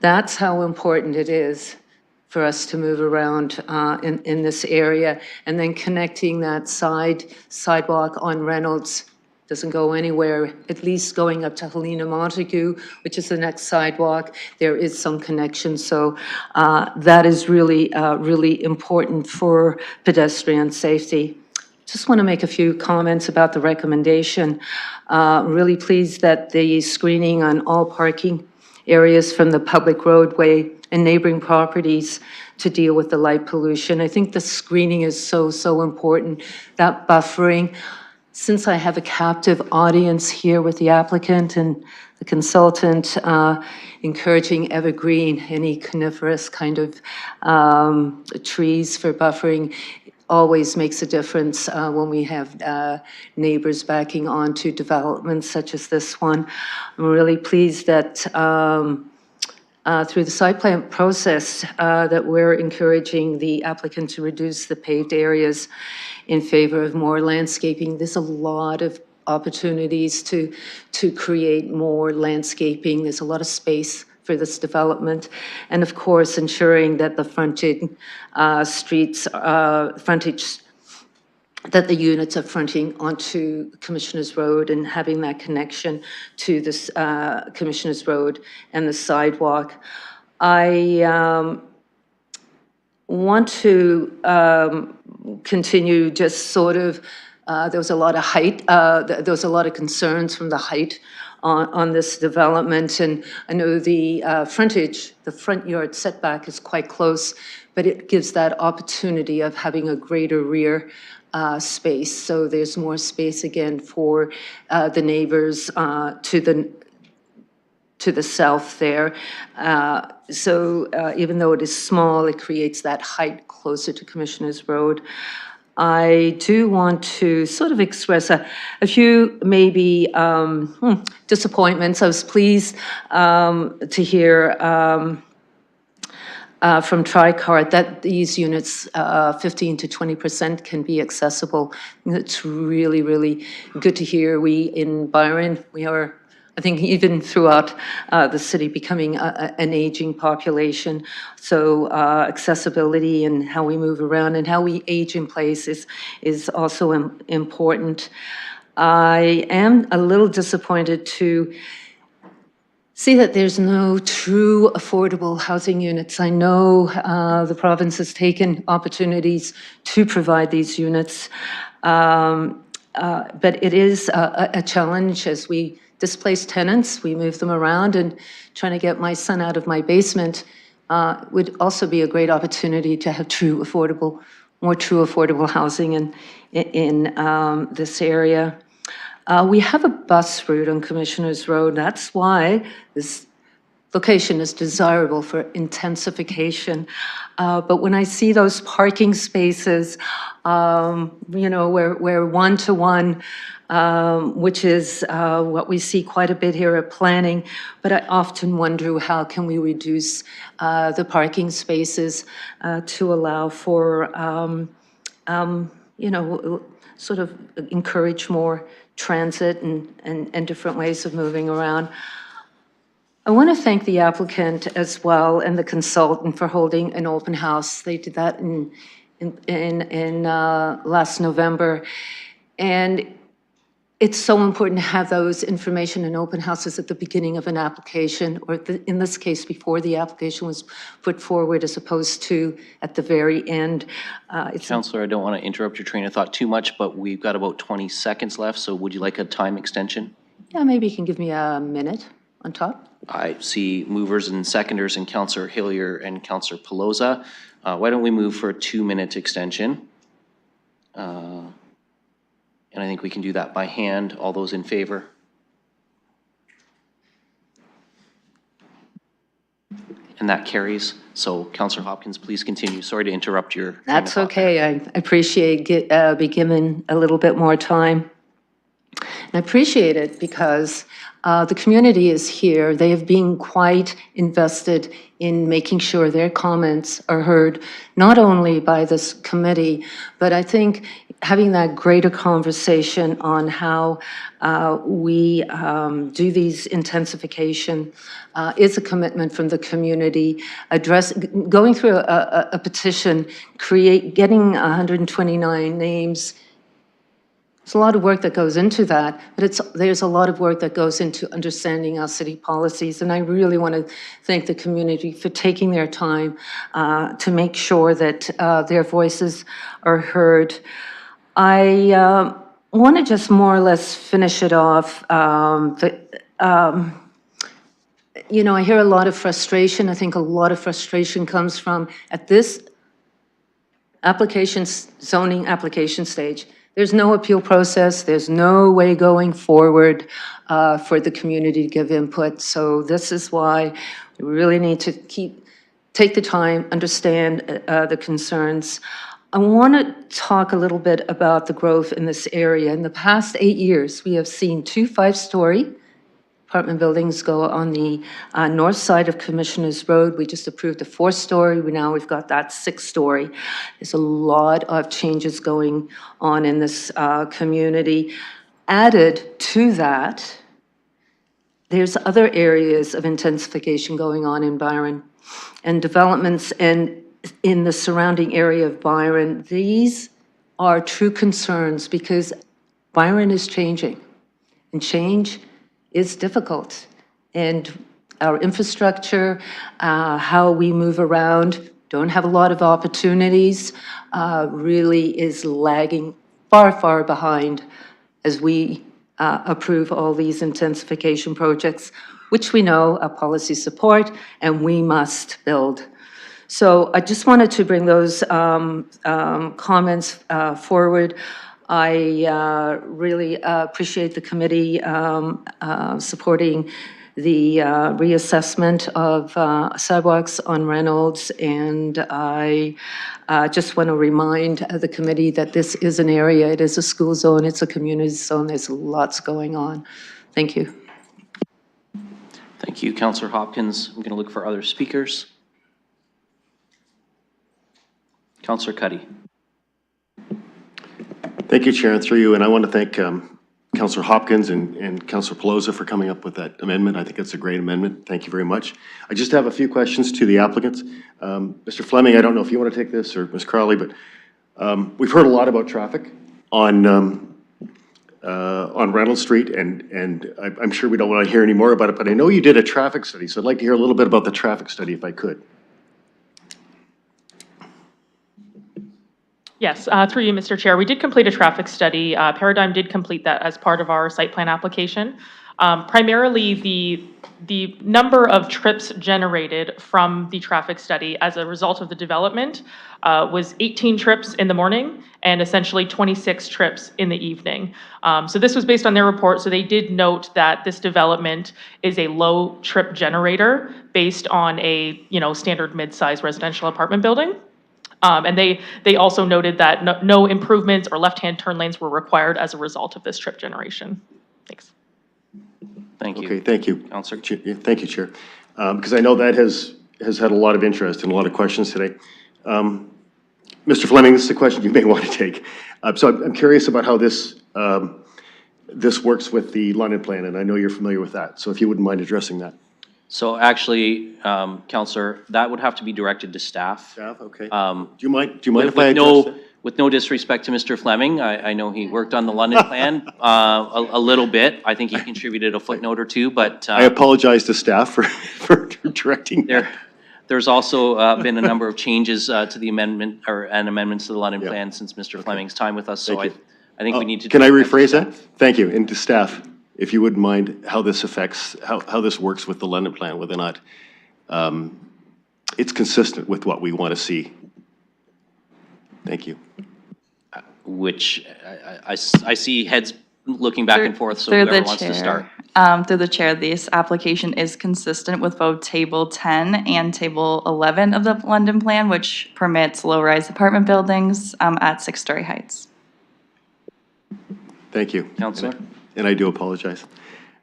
That's how important it is for us to move around in this area. And then connecting that sidewalk on Reynolds doesn't go anywhere, at least going up to Helena Montague, which is the next sidewalk. There is some connection, so that is really, really important for pedestrian safety. Just want to make a few comments about the recommendation. Really pleased that the screening on all parking areas from the public roadway and neighboring properties to deal with the light pollution. I think the screening is so, so important, that buffering. Since I have a captive audience here with the applicant and the consultant, encouraging evergreen, any coniferous kind of trees for buffering always makes a difference when we have neighbors backing onto developments such as this one. I'm really pleased that through the site plan process that we're encouraging the applicant to reduce the paved areas in favor of more landscaping. There's a lot of opportunities to create more landscaping. There's a lot of space for this development. And of course, ensuring that the frontage that the units are fronting onto Commissioners Road and having that connection to this Commissioners Road and the sidewalk. I want to continue just sort of, there was a lot of height, there was a lot of concerns from the height on this development, and I know the frontage, the front yard setback is quite close, but it gives that opportunity of having a greater rear space, so there's more space again for the neighbors to the south there. So even though it is small, it creates that height closer to Commissioners Road. I do want to sort of express a few maybe disappointments. I was pleased to hear from TriCart that these units, 15 to 20% can be accessible. It's really, really good to hear. We in Byron, we are, I think, even throughout the city, becoming an aging population. So accessibility and how we move around and how we age in place is also important. I am a little disappointed to see that there's no true affordable housing units. I know the province has taken opportunities to provide these units, but it is a challenge as we displace tenants, we move them around, and trying to get my son out of my basement would also be a great opportunity to have more true affordable housing in this area. We have a bus route on Commissioners Road. That's why this location is desirable for intensification. But when I see those parking spaces, where one-to-one, which is what we see quite a bit here at planning, but I often wonder how can we reduce the parking spaces to allow for, sort of encourage more transit and different ways of moving around. I want to thank the applicant as well and the consultant for holding an open house. They did that in last November. And it's so important to have those information and open houses at the beginning of an application, or in this case, before the application was put forward, as opposed to at the very end. Councillor, I don't want to interrupt your train of thought too much, but we've got about 20 seconds left, so would you like a time extension? Yeah, maybe you can give me a minute on top. I see movers and seconders in Councillor Hillier and Councillor Pelosa. Why don't we move for a 2-minute extension? And I think we can do that by hand. All those in favor? And that carries. So Councillor Hopkins, please continue. Sorry to interrupt your train of That's thought. okay. I appreciate be given a little bit more time. And I appreciate it because the community is here. They have been quite invested in making sure their comments are heard, not only by this committee, but I think having that greater conversation on how we do these intensification is a commitment from the community. Going through a petition, getting 129 names. There's a lot of work that goes into that, but there's a lot of work that goes into understanding our city policies, and I really want to thank the community for taking their time to make sure that their voices are heard. I want to just more or less finish it off. I hear a lot of frustration. I think a lot of frustration comes from, at this zoning application stage, there's no appeal process. There's no way going forward for the community to give input. So this is why we really need to take the time, understand the concerns. I want to talk a little bit about the growth in this area. In the past 8 years, we have seen 2 5-story apartment buildings go on the north side of Commissioners Road. We just approved a 4-story. Now we've got that 6-story. There's a lot of changes going on in this community. Added to that, there's other areas of intensification going on in Byron and developments in the surrounding area of Byron. These are true concerns because Byron is changing, and change is difficult. And our infrastructure, how we move around, don't have a lot of opportunities, really is lagging far, far behind as we approve all these intensification projects, which we know our policy support and we must build. So I just wanted to bring those comments forward. I really appreciate the committee supporting the reassessment of sidewalks on Reynolds, and I just want to remind the committee that this is an area, it is a school zone, it's a community zone, there's lots going on. Thank you. Thank you, Councillor Hopkins. I'm going to look for other speakers. Councillor Cuddy. Thank you, Chair, and through you. And I want to thank Councillor Hopkins and Councillor Pelosa for coming up with that amendment. I think it's a great amendment. Thank you very much. I just have a few questions to the applicants. Mr. Fleming, I don't know if you want to take this, or Ms. Crowley, but we've heard a lot about traffic on Reynolds Street, and I'm sure we don't want to hear any more about it, but I know you did a traffic study, so I'd like to hear a little bit about the traffic study if I could. Yes, through you, Mr. Chair. We did complete a traffic study. Paradigm did complete that as part of our site plan application. Primarily, the number of trips generated from the traffic study as a result of the development was 18 trips in the morning and essentially 26 trips in the evening. So this was based on their report. So they did note that this development is a low trip generator based on a standard mid-size residential apartment building. And they also noted that no improvements or left-hand turn lanes were required as a result of this trip generation. Thanks. Thank you. Okay, thank you. Counselor. Thank you, Chair. Because I know that has had a lot of interest and a lot of questions today. Mr. Fleming, this is a question you may want to take. So I'm curious about how this works with the London plan, and I know you're familiar with that. So if you wouldn't mind addressing that. So actually, Counselor, that would have to be directed to staff. Staff, okay. Do you mind if I address that? With no disrespect to Mr. Fleming, I know he worked on the London plan a little bit. I think he contributed a footnote or two, but I apologize to staff for directing that. There's also been a number of changes to the amendment and amendments to the London plan since Mr. Fleming's time with us. So I think we need to. Can I rephrase that? Thank you. And to staff, if you wouldn't mind, how this affects, how this works with the London plan, whether or not it's consistent with what we want to see. Thank you. Which I see heads looking back and forth, so whoever wants to start. Through the chair, this application is consistent with both Table 10 and Table 11 of the London Plan, which permits low-rise apartment buildings at 6-story heights. Thank you. Councillor? And I do apologize.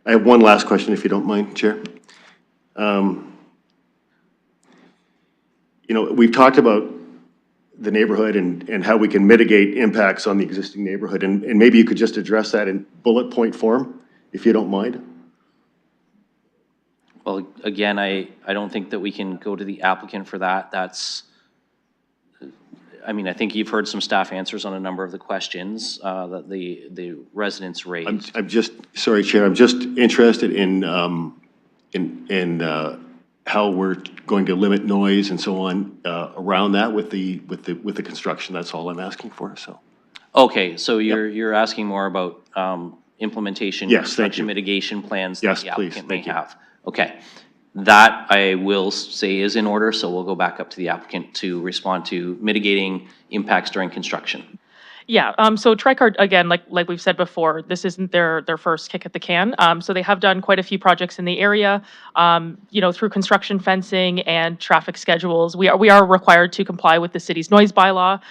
I have one last question, if you don't mind, Chair. We've talked about the neighborhood and how we can mitigate impacts on the existing neighborhood, and maybe you could just address that in bullet point form, if you don't mind. Well, again, I don't think that we can go to the applicant for that. I think you've heard some staff answers on a number of the questions that the residents raised. I'm just, sorry, Chair, I'm just interested in how we're going to limit noise and so on around that with the construction. That's all I'm asking for. So. Okay, so you're asking more about implementation, construction mitigation plans that the applicant may have. Okay, that I will say is in order. So we'll go back up to the applicant to respond to mitigating impacts during construction. Yeah, so TriCar, again, like we've said before, this isn't their first kick at the can. So they have done quite a few projects in the area, through construction fencing and traffic schedules. We are required to comply with the city's noise bylaw.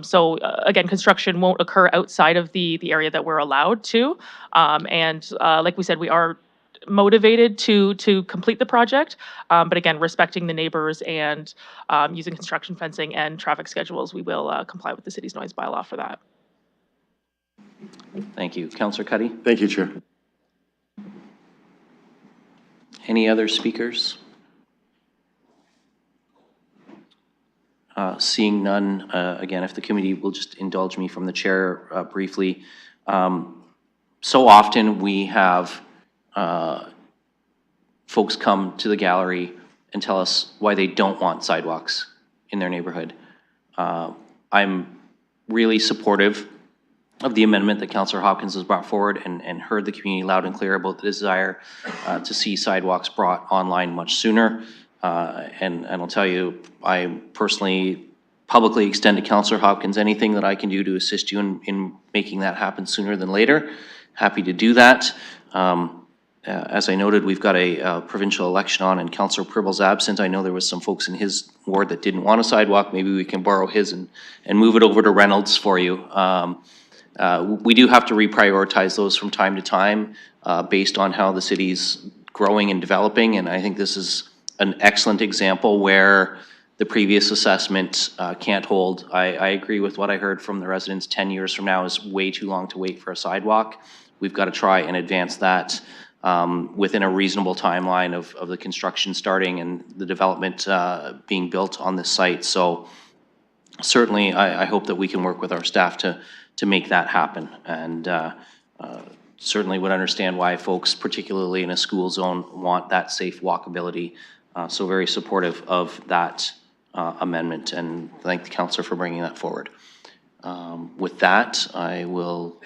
So again, construction won't occur outside of the area that we're allowed to. Like we said, we are motivated to complete the project, but again, respecting the neighbors and using construction fencing and traffic schedules, we will comply with the city's noise bylaw for that. Thank you. Councillor Cuddy? Thank you, Chair. Any other speakers? Seeing none, again, if the committee will just indulge me from the chair briefly. So often we have folks come to the gallery and tell us why they don't want sidewalks in their neighborhood. I'm really supportive of the amendment that Councillor Hopkins has brought forward and heard the community loud and clear about the desire to see sidewalks brought online much sooner. And I'll tell you, I personally publicly extend to Councillor Hopkins anything that I can do to assist you in making that happen sooner than later. Happy to do that. As I noted, we've got a provincial election on and Councillor Pribble's absent. I know there was some folks in his ward that didn't want a sidewalk. Maybe we can borrow his and move it over to Reynolds for you. We do have to reprioritize those from time to time based on how the city's growing and developing, and I think this is an excellent example where the previous assessment can't hold. I agree with what I heard from the residents. 10 years from now is way too long to wait for a sidewalk. We've got to try and advance that within a reasonable timeline of the construction starting and the development being built on this site. So certainly I hope that we can work with our staff to make that happen, and certainly would understand why folks, particularly in a school zone, want that safe walkability. So very supportive of that amendment, and thank the councillor for bringing that forward. With that, I will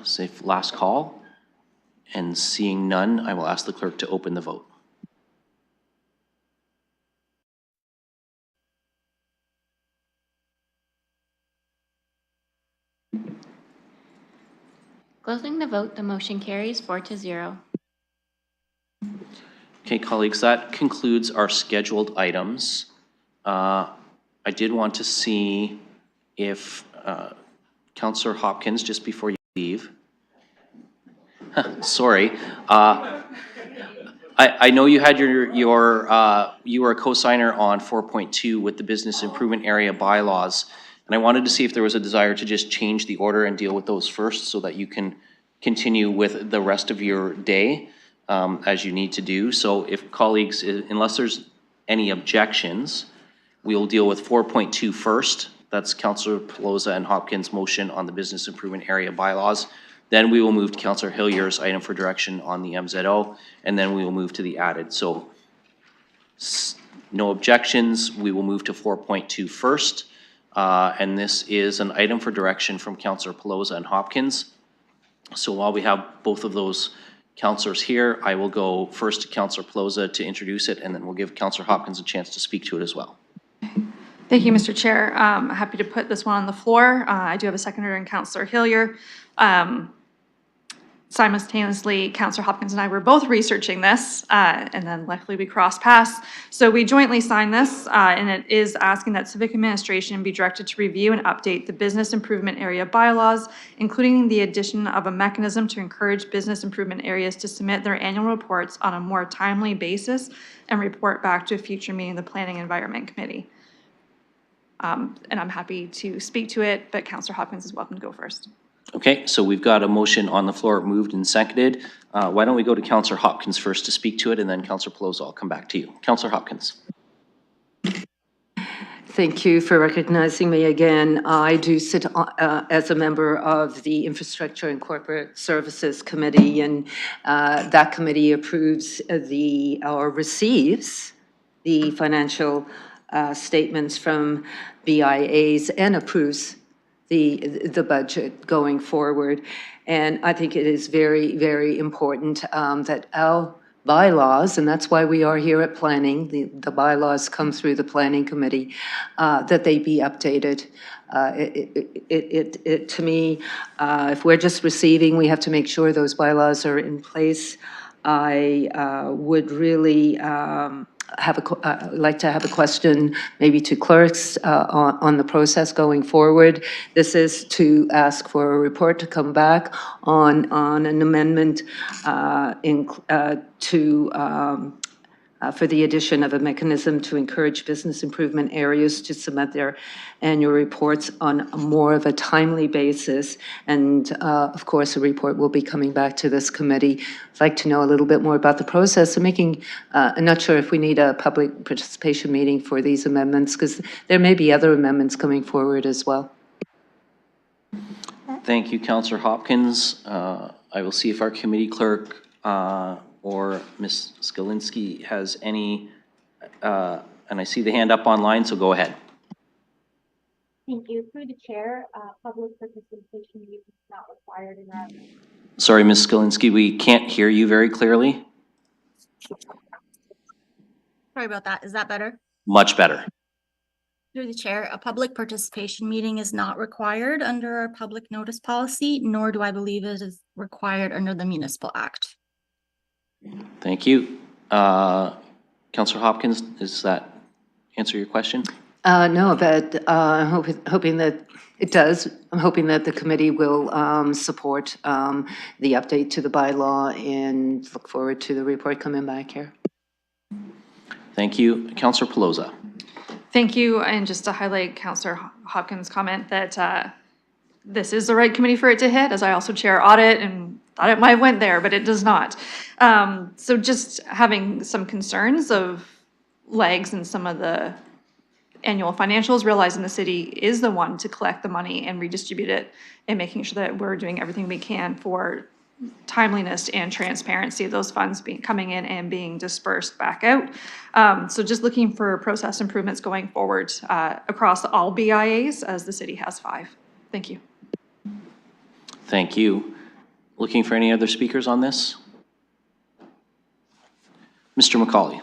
say last call. And seeing none, I will ask the clerk to open the vote. Closing the vote, the motion carries 4-0. Okay, colleagues, that concludes our scheduled items. I did want to see if Councillor Hopkins, just before you leave, sorry, I know you had you were a co-signer on 4.2 with the business improvement area bylaws, and I wanted to see if there was a desire to just change the order and deal with those first so that you can continue with the rest of your day as you need to do. So if colleagues, unless there's any objections, we'll deal with 4.2 first. That's Councillor Pelosa and Hopkins' motion on the business improvement area bylaws. Then we will move to Councillor Hillier's item for direction on the MZO, and then we will move to the added. So no objections, we will move to 4.2 first. And this is an item for direction from Councillor Pelosa and Hopkins. So while we have both of those councillors here, I will go first to Councillor Pelosa to introduce it, and then we'll give Councillor Hopkins a chance to speak to it as well. Thank you, Mr. Chair. Happy to put this one on the floor. I do have a seconder in Councillor Hillier. Simultaneously, Councillor Hopkins and I were both researching this, and then luckily we crossed paths. So we jointly signed this, and it is asking that civic administration be directed to review and update the business improvement area bylaws, including the addition of a mechanism to encourage business improvement areas to submit their annual reports on a more timely basis and report back to a future meeting of the Planning Environment Committee. And I'm happy to speak to it, but Councillor Hopkins is welcome to go first. Okay, so we've got a motion on the floor, moved and seconded. Why don't we go to Councillor Hopkins first to speak to it, and then Councillor Pelosa, I'll come back to you. Councillor Hopkins. Thank you for recognizing me again. I do sit as a member of the Infrastructure and Corporate Services Committee, and that committee approves or receives the financial statements from BIAs and approves the budget going forward. And I think it is very, very important that our bylaws, and that's why we are here at planning, the bylaws come through the planning committee, that they be updated. To me, if we're just receiving, we have to make sure those bylaws are in place. I would really like to have a question maybe to clerks on the process going forward. This is to ask for a report to come back on an amendment for the addition of a mechanism to encourage business improvement areas to submit their annual reports on more of a timely basis. And of course, a report will be coming back to this committee. I'd like to know a little bit more about the process of making, I'm not sure if we need a public participation meeting for these amendments, because there may be other amendments coming forward as well. Thank you, Councillor Hopkins. I will see if our committee clerk or Ms. Skalinski has any, and I see the hand up online, so go ahead. Thank you. Through the chair, public participation is not required in our. Sorry, Ms. Skalinski, we can't hear you very clearly. Sorry about that. Is that better? Much better. Through the chair, a public participation meeting is not required under our public notice policy, nor do I believe it is required under the Municipal Act. Thank you. Councillor Hopkins, does that answer your question? No, but I'm hoping that it does. I'm hoping that the committee will support the update to the bylaw and look forward to the report coming back here. Thank you. Councillor Pelosa. Thank you. And just to highlight Councillor Hopkins' comment that this is the right committee for it to hit, as I also chair audit and thought it might have went there, but it does not. So just having some concerns of lags in some of the annual financials, realizing the city is the one to collect the money and redistribute it, and making sure that we're doing everything we can for timeliness and transparency of those funds coming in and being dispersed back out. So just looking for process improvements going forward across all BIAs, as the city has 5. Thank you. Thank you. Looking for any other speakers on this? Mr. McCauley.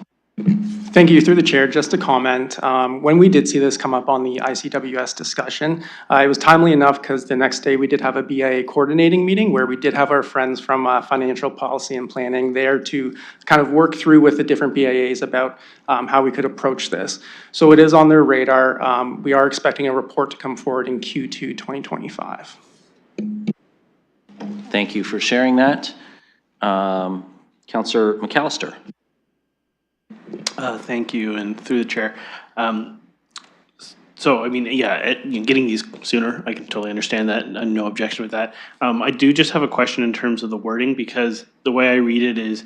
Thank you. Through the chair, just a comment. When we did see this come up on the ICWS discussion, it was timely enough because the next day we did have a BIA coordinating meeting where we did have our friends from financial policy and planning there to kind of work through with the different BIAs about how we could approach this. So it is on their radar. We are expecting a report to come forward in Q2 2025. Thank you for sharing that. Councillor McAllister. Thank you, and through the chair. So, I mean, yeah, getting these sooner, I can totally understand that, and no objection with that. I do just have a question in terms of the wording, because the way I read it is,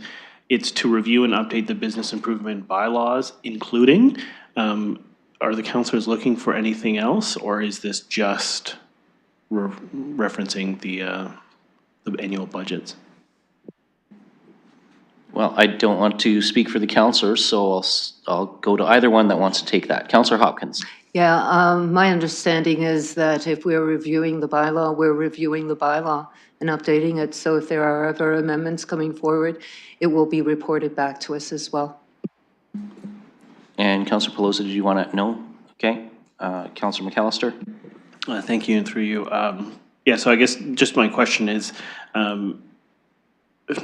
it's to review and update the business improvement bylaws, including. Are the councillors looking for anything else, or is this just referencing the annual budgets? Well, I don't want to speak for the councillors, so I'll go to either one that wants to take that. Councillor Hopkins. Yeah, my understanding is that if we're reviewing the bylaw, we're reviewing the bylaw and updating it. So if there are other amendments coming forward, it will be reported back to us as well. And Councillor Pelosi, did you want to? No? Okay. Councillor McAllister. Thank you, and through you. Yeah, so I guess just my question is,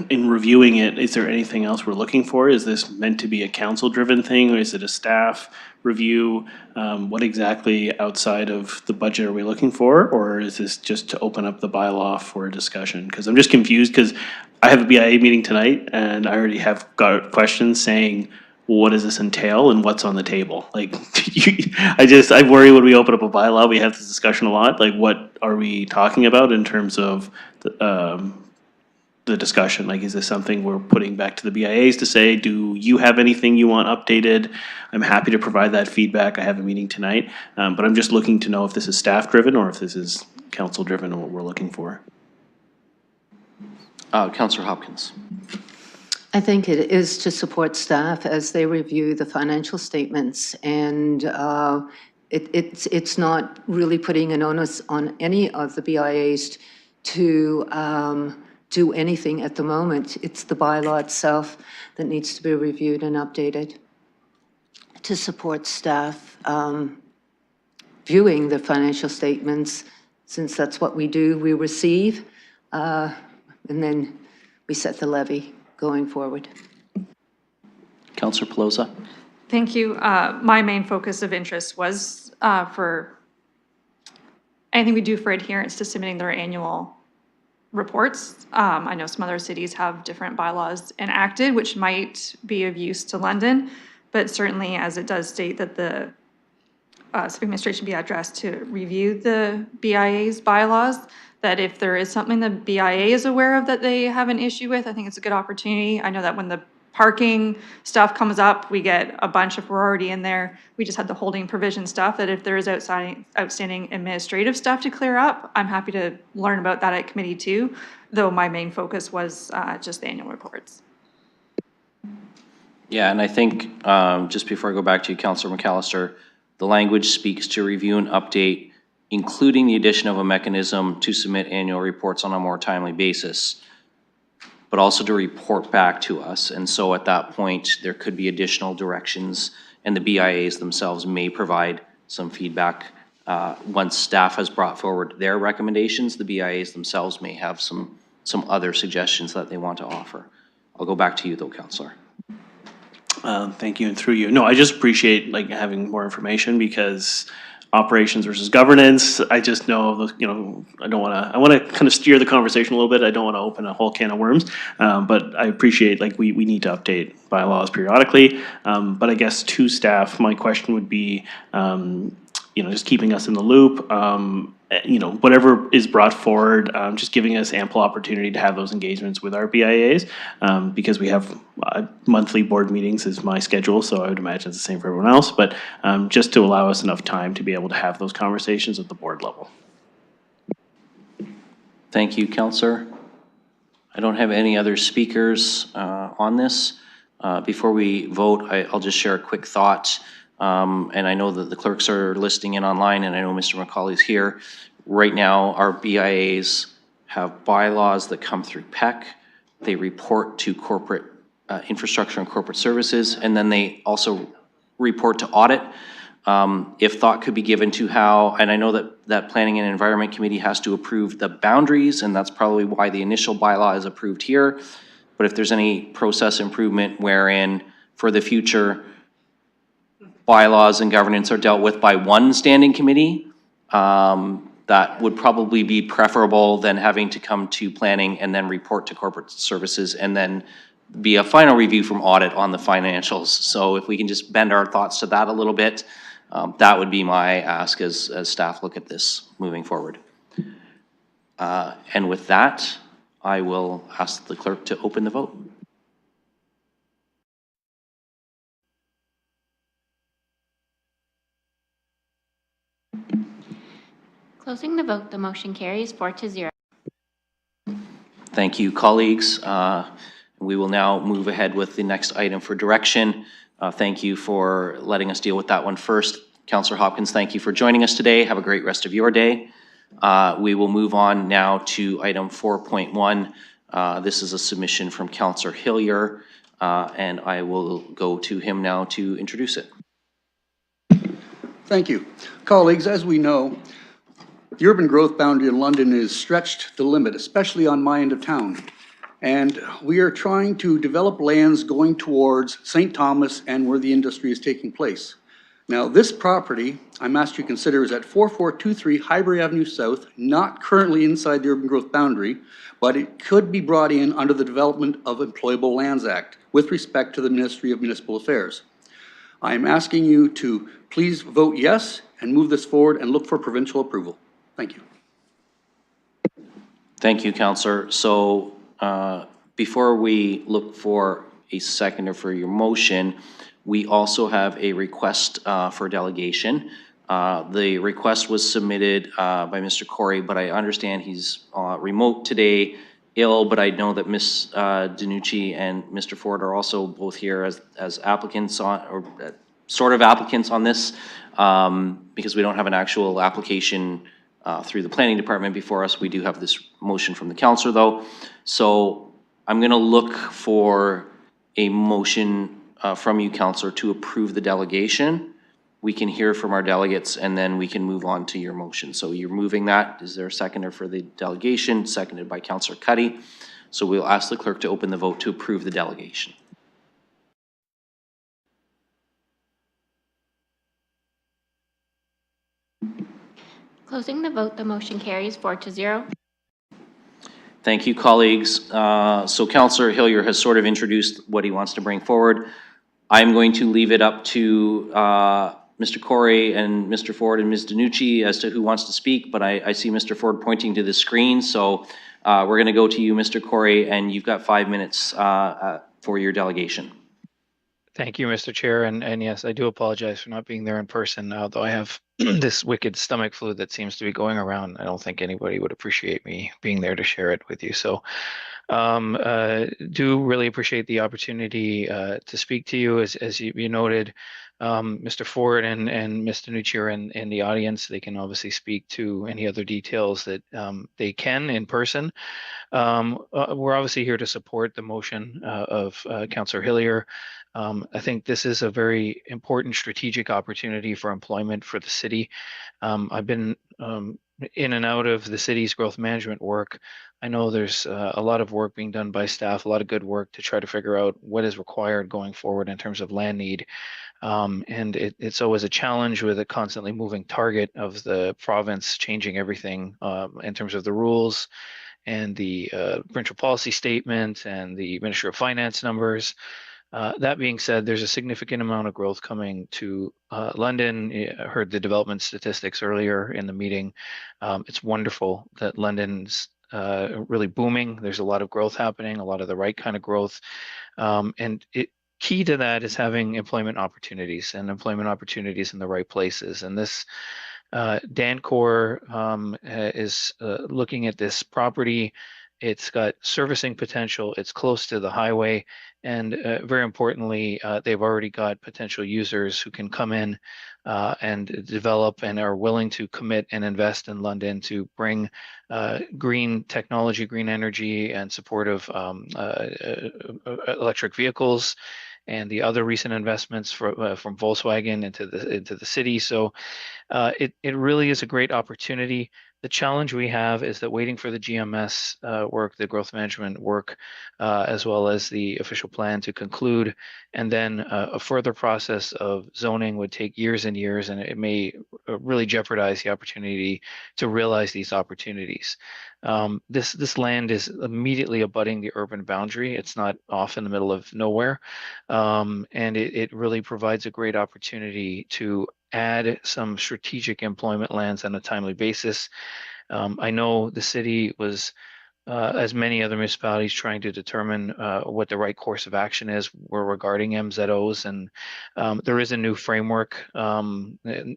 in reviewing it, is there anything else we're looking for? Is this meant to be a council-driven thing, or is it a staff review? What exactly outside of the budget are we looking for, or is this just to open up the bylaw for a discussion? Because I'm just confused, because I have a BIA meeting tonight, and I already have got questions saying, well, what does this entail and what's on the table? Like, I worry when we open up a bylaw, we have this discussion a lot. Like, what are we talking about in terms of the discussion? Like, is this something we're putting back to the BIAs to say, do you have anything you want updated? I'm happy to provide that feedback. I have a meeting tonight, but I'm just looking to know if this is staff driven or if this is council driven and what we're looking for. Councillor Hopkins. I think it is to support staff as they review the financial statements, and it's not really putting an onus on any of the BIAs to do anything at the moment. It's the bylaw itself that needs to be reviewed and updated to support staff viewing the financial statements, since that's what we do. We receive, and then we set the levy going forward. Councillor Pelosi. Thank you. My main focus of interest was for anything we do for adherence to submitting their annual reports. I know some other cities have different bylaws enacted, which might be of use to London, but certainly as it does state that the civic administration be addressed to review the BIA's bylaws, that if there is something the BIA is aware of that they have an issue with, I think it's a good opportunity. I know that when the parking stuff comes up, we get a bunch if we're already in there. We just had the holding provision stuff, that if there is outstanding administrative stuff to clear up, I'm happy to learn about that at committee too, though my main focus was just the annual reports. Yeah, and I think just before I go back to you, Councillor McAllister, the language speaks to review and update, including the addition of a mechanism to submit annual reports on a more timely basis, but also to report back to us. And so at that point, there could be additional directions, and the BIAs themselves may provide some feedback. Once staff has brought forward their recommendations, the BIAs themselves may have some other suggestions that they want to offer. I'll go back to you though, Councillor. Thank you, and through you. No, I just appreciate like having more information, because operations versus governance, I just know, you know, I want to kind of steer the conversation a little bit. I don't want to open a whole can of worms, but I appreciate, like, we need to update bylaws periodically. But I guess to staff, my question would be, you know, just keeping us in the loop, you know, whatever is brought forward, just giving us ample opportunity to have those engagements with our BIAs, because we have monthly board meetings is my schedule, so I would imagine it's the same for everyone else, but just to allow us enough time to be able to have those conversations at the board level. Thank you, Councillor. I don't have any other speakers on this. Before we vote, I'll just share a quick thought. And I know that the clerks are listing in online, and I know Mr. McCauley's here. Right now, our BIAs have bylaws that come through PEC. They report to corporate infrastructure and corporate services, and then they also report to audit. If thought could be given to how, and I know that Planning and Environment Committee has to approve the boundaries, and that's probably why the initial bylaw is approved here. But if there's any process improvement wherein for the future, bylaws and governance are dealt with by one standing committee, that would probably be preferable than having to come to planning and then report to corporate services and then be a final review from audit on the financials. So if we can just bend our thoughts to that a little bit, that would be my ask as staff look at this moving forward. And with that, I will ask the clerk to open the vote. Closing the vote, the motion carries 4-0. Thank you, colleagues. We will now move ahead with the next item for direction. Thank you for letting us deal with that one first. Councillor Hopkins, thank you for joining us today. Have a great rest of your day. We will move on now to item 4.1. This is a submission from Councillor Hillier, and I will go to him now to introduce it. Thank you. Colleagues, as we know, the urban growth boundary in London is stretched to the limit, especially on my end of town. And we are trying to develop lands going towards St. Thomas and where the industry is taking place. Now, this property I'm asked you to consider is at 4423 Highbury Avenue South, not currently inside the urban growth boundary, but it could be brought in under the Development of Employable Lands Act with respect to the Ministry of Municipal Affairs. I am asking you to please vote yes and move this forward and look for provincial approval. Thank you. Thank you, Councillor. So before we look for a seconder for your motion, we also have a request for delegation. The request was submitted by Mr. Corey, but I understand he's remote today, ill, but I know that Ms. Danucci and Mr. Ford are also both here as applicants on, or sort of applicants on this, because we don't have an actual application through the planning department before us. We do have this motion from the councillor though. So I'm gonna look for a motion from you, councillor, to approve the delegation. We can hear from our delegates and then we can move on to your motion. So you're moving that. Is there a seconder for the delegation? Seconded by Councillor Cuddy. So we'll ask the clerk to open the vote to approve the delegation. Closing the vote, the motion carries 4-0. Thank you, colleagues. So Councillor Hillier has sort of introduced what he wants to bring forward. I'm going to leave it up to Mr. Corey and Mr. Ford and Ms. Danucci as to who wants to speak, but I see Mr. Ford pointing to the screen, so we're going to go to you, Mr. Corey, and you've got 5 minutes for your delegation. Thank you, Mr. Chair, and yes, I do apologize for not being there in person, although I have this wicked stomach flu that seems to be going around. I don't think anybody would appreciate me being there to share it with you. So do really appreciate the opportunity to speak to you. As you noted, Mr. Ford and Ms. Danucci are in the audience. They can obviously speak to any other details that they can in person. We're obviously here to support the motion of Councillor Hillier. I think this is a very important strategic opportunity for employment for the city. I've been in and out of the city's growth management work. I know there's a lot of work being done by staff, a lot of good work to try to figure out what is required going forward in terms of land need. And it's always a challenge with a constantly moving target of the province changing everything in terms of the rules and the provincial policy statement and the Ministry of Finance numbers. That being said, there's a significant amount of growth coming to London. I heard the development statistics earlier in the meeting. It's wonderful that London's really booming. There's a lot of growth happening, a lot of the right kind of growth. And key to that is having employment opportunities and employment opportunities in the right places. And this Dancor is looking at this property It's got servicing potential. It's close to the highway. And very importantly, they've already got potential users who can come in and develop and are willing to commit and invest in London to bring green technology, green energy, and support of electric vehicles and the other recent investments from Volkswagen into the city. So it really is a great opportunity. The challenge we have is that waiting for the GMS work, the growth management work, as well as the official plan to conclude, and then a further process of zoning would take years and years, and it may really jeopardize the opportunity to realize these opportunities. This land is immediately abutting the urban boundary. It's not off in the middle of nowhere, and it really provides a great opportunity to add some strategic employment lands on a timely basis. I know the city was, as many other municipalities, trying to determine what the right course of action is regarding MZOs, and there is a new framework,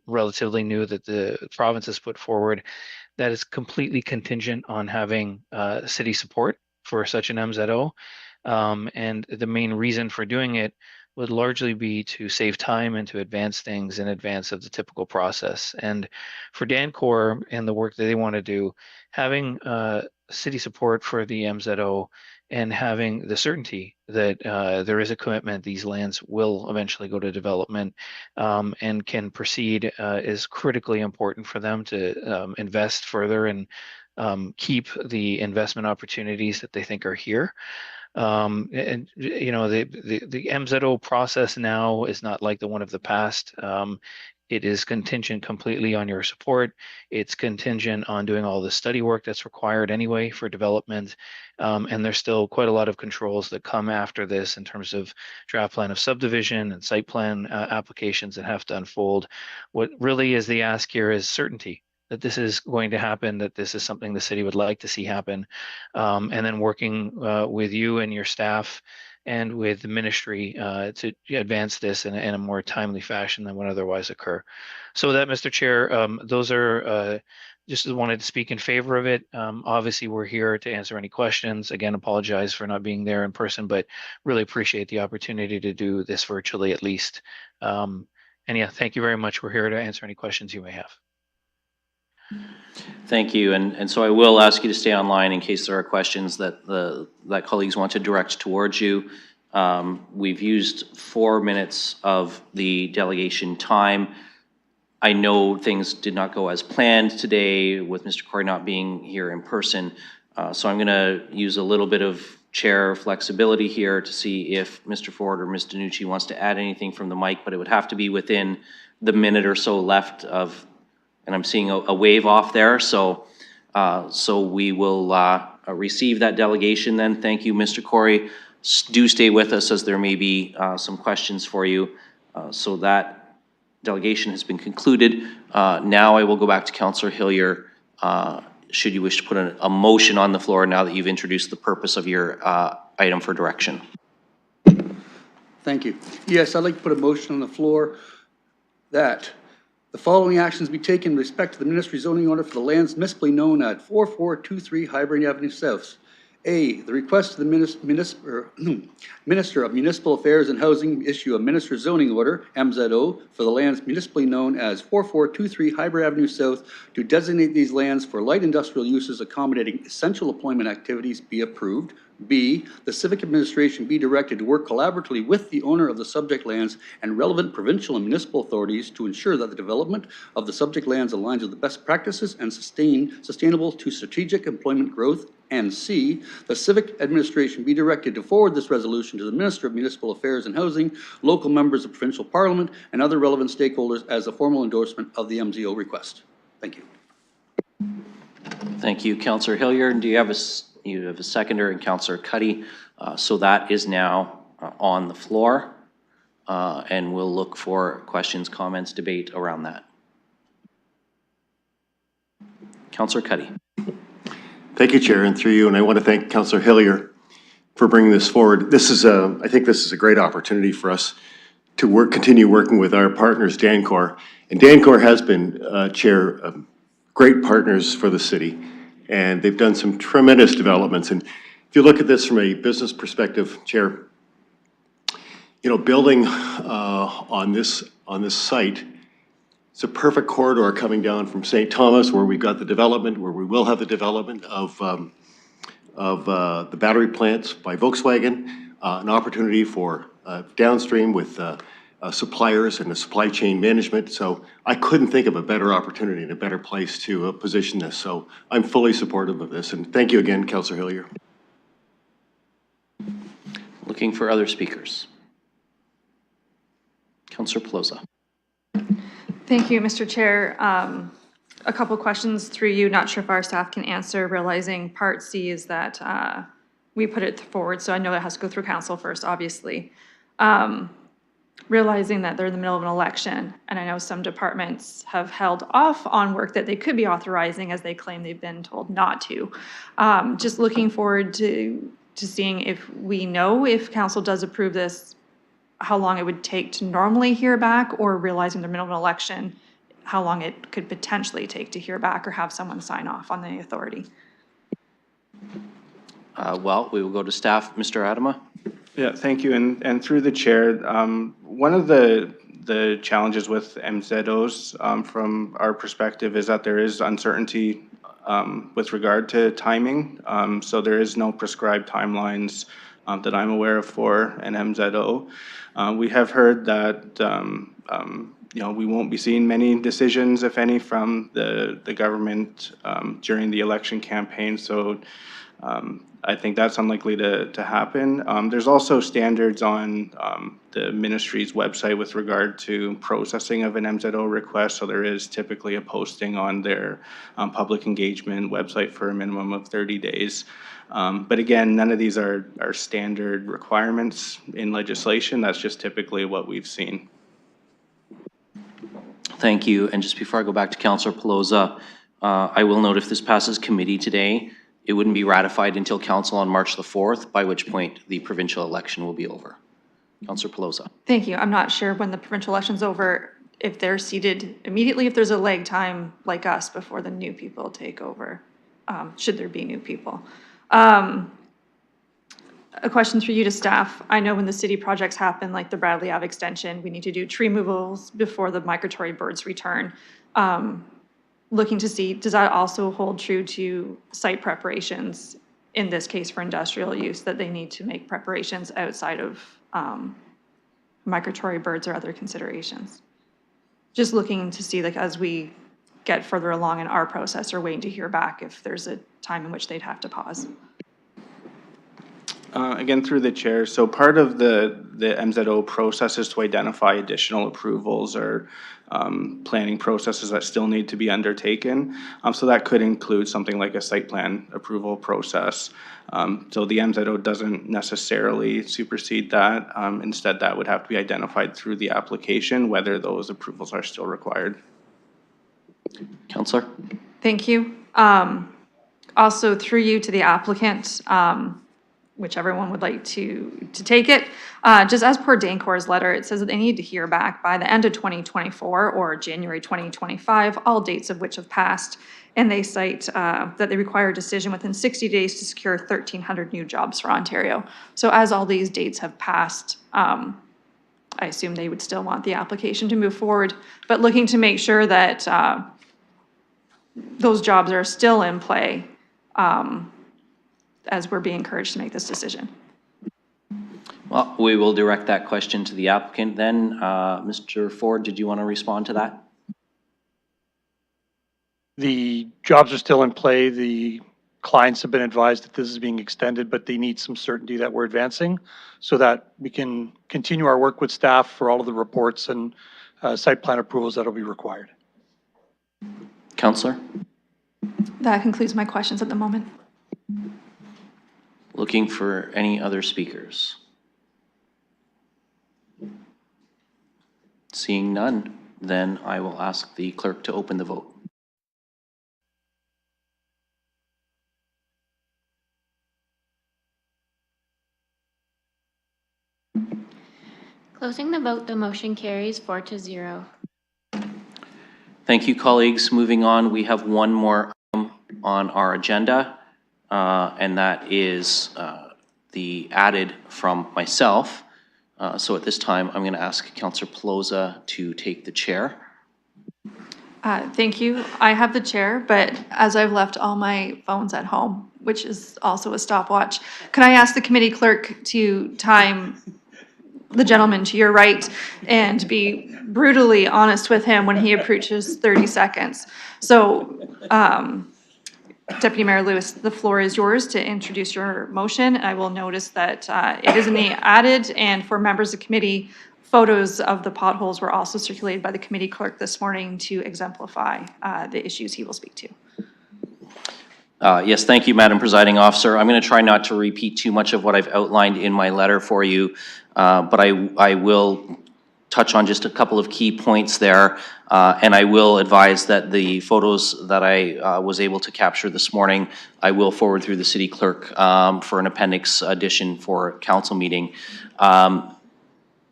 relatively new, that the province has put forward that is completely contingent on having city support for such an MZO. And the main reason for doing it would largely be to save time and to advance things in advance of the typical process. And for Dancor and the work that they want to do, having city support for the MZO and having the certainty that there is a commitment these lands will eventually go to development and can proceed is critically important for them to invest further and keep the investment opportunities that they think are here. And you know, the MZO process now is not like the one of the past. It is contingent completely on your support. It's contingent on doing all the study work that's required anyway for development. And there's still quite a lot of controls that come after this in terms of draft plan of subdivision and site plan applications that have to unfold. What really is the ask here is certainty that this is going to happen, that this is something the city would like to see happen, and then working with you and your staff and with the ministry to advance this in a more timely fashion than would otherwise occur. So with that, Mr. Chair, those are just wanted to speak in favor of it. Obviously, we're here to answer any questions. Again, apologize for not being there in person, but really appreciate the opportunity to do this virtually at least. And yeah, thank you very much. We're here to answer any questions you may have. Thank you, and so I will ask you to stay online in case there are questions that that colleagues want to direct towards you. We've used 4 minutes of the delegation time. I know things did not go as planned today with Mr. Corey not being here in person, so I'm going to use a little bit of chair flexibility here to see if Mr. Ford or Ms. DiNucci wants to add anything from the mic, but it would have to be within the minute or so left of. And I'm seeing a wave off there, so we will receive that delegation then. Thank you, Mr. Corey. Do stay with us as there may be some questions for you. So that delegation has been concluded. Now I will go back to Councillor Hillier. Should you wish to put a motion on the floor now that you've introduced the purpose of your item for direction. Thank you. Yes, I'd like to put a motion on the floor that the following actions be taken with respect to the Ministry zoning order for the lands municipally known at 4423 Highbury Avenue South. A, the request to the Minister of Municipal Affairs and Housing issue a Minister zoning order, MZO, for the lands municipally known as 4423 Highbury Avenue South to designate these lands for light industrial uses accommodating essential employment activities be approved. B, the civic administration be directed to work collaboratively with the owner of the subject lands and relevant provincial and municipal authorities to ensure that the development of the subject lands aligns with the best practices and sustainable to strategic employment growth. And C, the civic administration be directed to forward this resolution to the Minister of Municipal Affairs and Housing, local members of provincial parliament, and other relevant stakeholders as a formal endorsement of the MZO request. Thank you. Thank you, Councillor Hillier. Do you have a seconder in Councillor Cuddy? So that is now on the floor, and we'll look for questions, comments, debate around that. Councillor Cuddy. Thank you, Chair, and through you, and I want to thank Councillor Hillier for bringing this forward. This is I think this is a great opportunity for us to continue working with our partners, Dancor. And Dancor has been, Chair, great partners for the city. and they've done some tremendous developments. And if you look at this from a business perspective, Chair, you know, building on this site, it's a perfect corridor coming down from St. Thomas, where we've got the development, where we will have the development of the battery plants by Volkswagen, an opportunity for downstream with suppliers and the supply chain management. So I couldn't think of a better opportunity and a better place to position this. So I'm fully supportive of this. And thank you again, Councillor Hillier. Looking for other speakers. Councillor Pelosa. Thank you, Mr. Chair. A couple questions through you. Not sure if our staff can answer, realizing Part C is that we put it forward, so I know it has to go through council first, obviously. Realizing that they're in the middle of an election, and I know some departments have held off on work that they could be authorizing as they claim they've been told not to. Just looking forward to seeing if we know if council does approve this, how long it would take to normally hear back, or realizing they're in the middle of an election, how long it could potentially take to hear back or have someone sign off on the authority. Well, we will go to staff. Mr. Adama. Yeah, thank you. And through the chair, one of the challenges with MZOs from our perspective is that there is uncertainty with regard to timing. So there is no prescribed timelines that I'm aware of for an MZO. We have heard that you know, we won't be seeing many decisions, if any, from the government during the election campaign. So I think that's unlikely to happen. There's also standards on the ministry's website with regard to processing of an MZO request. So there is typically a posting on their public engagement website for a minimum of 30 days. But again, none of these are standard requirements in legislation. That's just typically what we've seen. Thank you. And just before I go back to Councillor Pelosa, I will note if this passes committee today, it wouldn't be ratified until council on March the 4th, by which point the provincial election will be over. Councillor Pelosa. Thank you. I'm not sure when the provincial election's over, if they're seated immediately, if there's a lag time like us before the new people take over, should there be new people. A question for you to staff. I know when the city projects happen, like the Bradley Ave extension, we need to do tree removals before the migratory birds return. Looking to see, does that also hold true to site preparations, in this case for industrial use, that they need to make preparations outside of migratory birds or other considerations? Just looking to see, like, as we get further along in our process or waiting to hear back, if there's a time in which they'd have to pause. Again, through the chair, so part of the MZO process is to identify additional approvals or planning processes that still need to be undertaken. So that could include something like a site plan approval process. So the MZO doesn't necessarily supersede that. Instead, that would have to be identified through the application, whether those approvals are still required. Councillor. Thank you. Also, through you to the applicant, whichever one would like to take it. Just as per Dancor's letter, it says that they need to hear back by the end of 2024 or January 2025, all dates of which have passed. And they cite that they require a decision within 60 days to secure 1,300 new jobs for Ontario. So as all these dates have passed, I assume they would still want the application to move forward, but looking to make sure that those jobs are still in play as we're being encouraged to make this decision. Well, we will direct that question to the applicant then. Mr. Ford, did you want to respond to that? The jobs are still in play. The clients have been advised that this is being extended, but they need some certainty that we're advancing so that we can continue our work with staff for all of the reports and site plan approvals that will be required. Councillor? That concludes my questions at the moment. Looking for any other speakers? Seeing none, then I will ask the clerk to open the vote. Closing the vote, the motion carries 4-0. Thank you, colleagues. Moving on, we have one more item on our agenda, and that is the added from myself. So at this time, I'm going to ask Councillor Pelosa to take the chair. Thank you. I have the chair, but as I've left all my phones at home, which is also a stopwatch, can I ask the committee clerk to time the gentleman to your right and be brutally honest with him when he approaches 30 seconds? So, Deputy Mayor Lewis, the floor is yours to introduce your motion. I will notice that it is in the added, and for members of committee, photos of the potholes were also circulated by the committee clerk this morning to exemplify the issues he will speak to. Yes, thank you, Madam Presiding Officer. I'm going to try not to repeat too much of what I've outlined in my letter for you, but I will touch on just a couple of key points there, and I will advise that the photos that I was able to capture this morning, I will forward through the city clerk for an appendix addition for council meeting.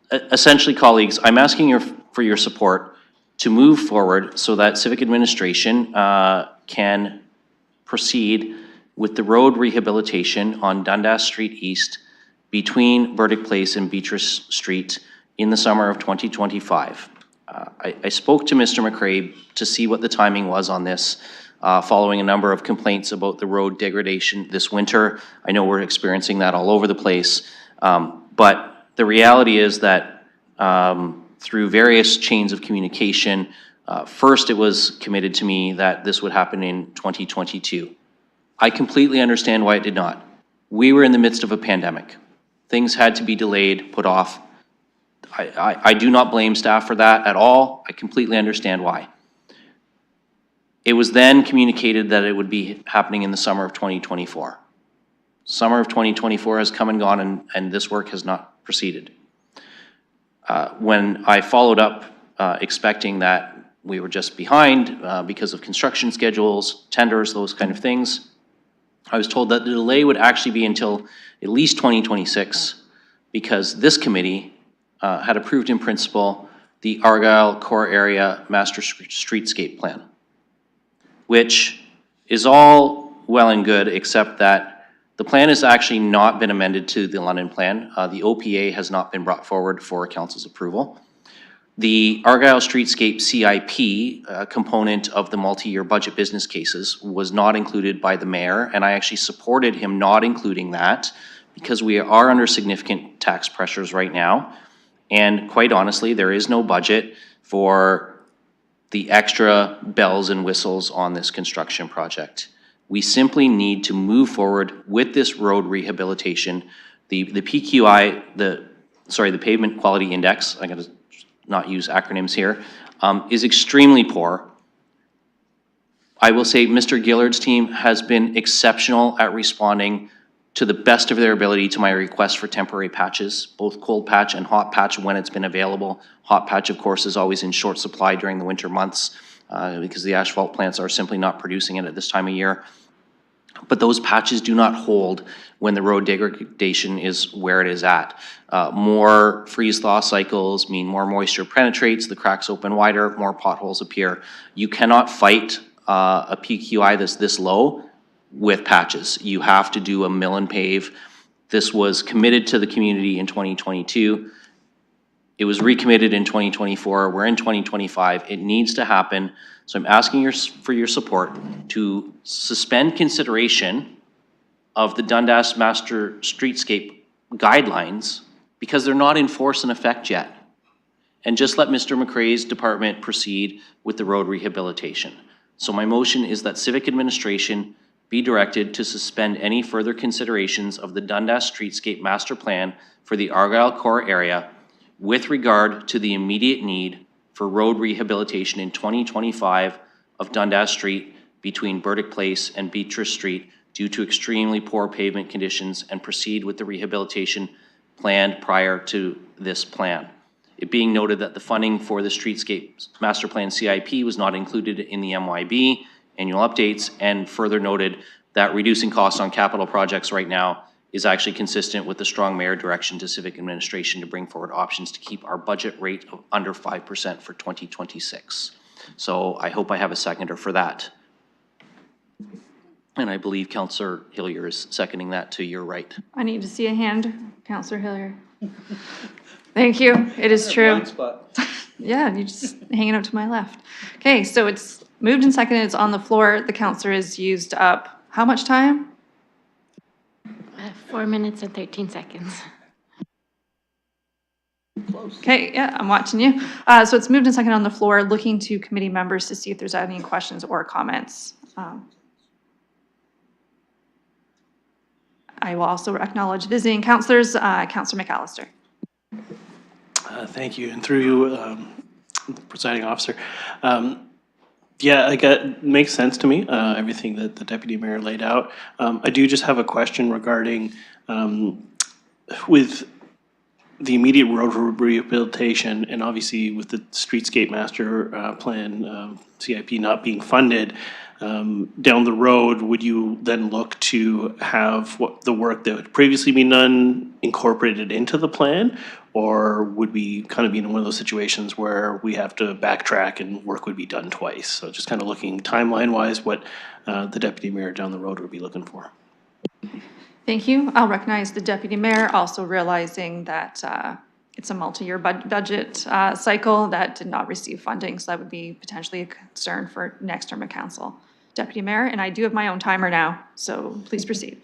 Essentially, colleagues, I'm asking for your support to move forward so that Civic Administration can proceed with the road rehabilitation on Dundas Street East between Burdick Place and Beatrice Street in the summer of 2025. I spoke to Mr. McCrae to see what the timing was on this, following a number of complaints about the road degradation this winter. I know we're experiencing that all over the place, but the reality is that through various chains of communication, first it was committed to me that this would happen in 2022. I completely understand why it did not. We were in the midst of a pandemic. Things had to be delayed, put off. I do not blame staff for that at all. I completely understand why. It was then communicated that it would be happening in the summer of 2024. Summer of 2024 has come and gone, and this work has not proceeded. When I followed up expecting that we were just behind because of construction schedules, tenders, those kind of things, I was told that the delay would actually be until at least 2026 because this committee had approved in principle the Argyle Core Area Master Streetscape Plan, which is all well and good except that the plan has actually not been amended to the London Plan. The OPA has not been brought forward for council's approval. The Argyle Streetscape CIP component of the multi-year budget business cases was not included by the mayor, and I actually supported him not including that because we are under significant tax pressures right now. And quite honestly, there is no budget for the extra bells and whistles on this construction project. We simply need to move forward with this road rehabilitation. The PQI, the Pavement Quality Index, I'm going to not use acronyms here, is extremely poor. I will say Mr. Gillard's team has been exceptional at responding to the best of their ability to my request for temporary patches, both cold patch and hot patch when it's been available. Hot patch, of course, is always in short supply during the winter months because the asphalt plants are simply not producing it at this time of year. But those patches do not hold when the road degradation is where it is at. More freeze-thaw cycles mean more moisture penetrates, the cracks open wider, more potholes appear. You cannot fight a PQI that's this low with patches. You have to do a mill and pave. This was committed to the community in 2022. It was recommitted in 2024. We're in 2025. It needs to happen. So I'm asking for your support to suspend consideration of the Dundas Master Streetscape guidelines because they're not in force and effect yet. And just let Mr. McCrae's department proceed with the road rehabilitation. So my motion is that Civic Administration be directed to suspend any further considerations of the Dundas Streetscape Master Plan for the Argyle Core Area with regard to the immediate need for road rehabilitation in 2025 of Dundas Street between Burdick Place and Beatrice Street due to extremely poor pavement conditions and proceed with the rehabilitation planned prior to this plan. It being noted that the funding for the Streetscape Master Plan CIP was not included in the MYB annual updates, and further noted that reducing costs on capital projects right now is actually consistent with the strong mayor direction to Civic Administration to bring forward options to keep our budget rate of under 5% for 2026. So I hope I have a seconder for that. And I believe Councillor Hillier is seconding that to your right. I need to see a hand, Councillor Hillier. Thank you. It is true. Yeah, you're just hanging out to my left. Okay, so it's moved and seconded. It's on the floor. The councillor has used up how much time? 4 minutes and 13 seconds. Okay, yeah, I'm watching you. So it's moved and seconded on the floor, looking to committee members to see if there's any questions or comments. I will also acknowledge visiting councillors. Councillor McAllister. Thank you, and through you, presiding officer. Yeah, it makes sense to me, everything that the deputy mayor laid out. I do just have a question regarding with the immediate road rehabilitation, and obviously with the streetscape master plan, CIP not being funded, down the road, would you then look to have the work that had previously been done incorporated into the plan? Or would we kind of be in one of those situations where we have to backtrack and work would be done twice? So just kind of looking timeline-wise, what the deputy mayor down the road would be looking for. Thank you. I'll recognize the deputy mayor, also realizing that it's a multi-year budget cycle that did not receive funding, so that would be potentially a concern for next term of council. Deputy mayor, and I do have my own timer now, so please proceed.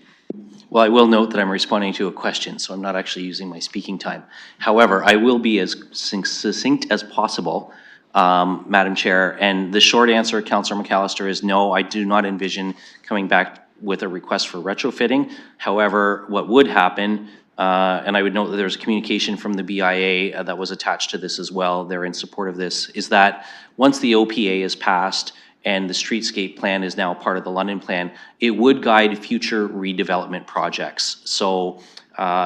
Well, I will note that I'm responding to a question, so I'm not actually using my speaking time. However, I will be as succinct as possible, Madam Chair. And the short answer, Councillor McAllister, is no, I do not envision coming back with a request for retrofitting. However, what would happen, and I would note that there's a communication from the BIA that was attached to this as well, they're in support of this, is that once the OPA is passed, and the streetscape plan is now part of the London plan, it would guide future redevelopment projects. So,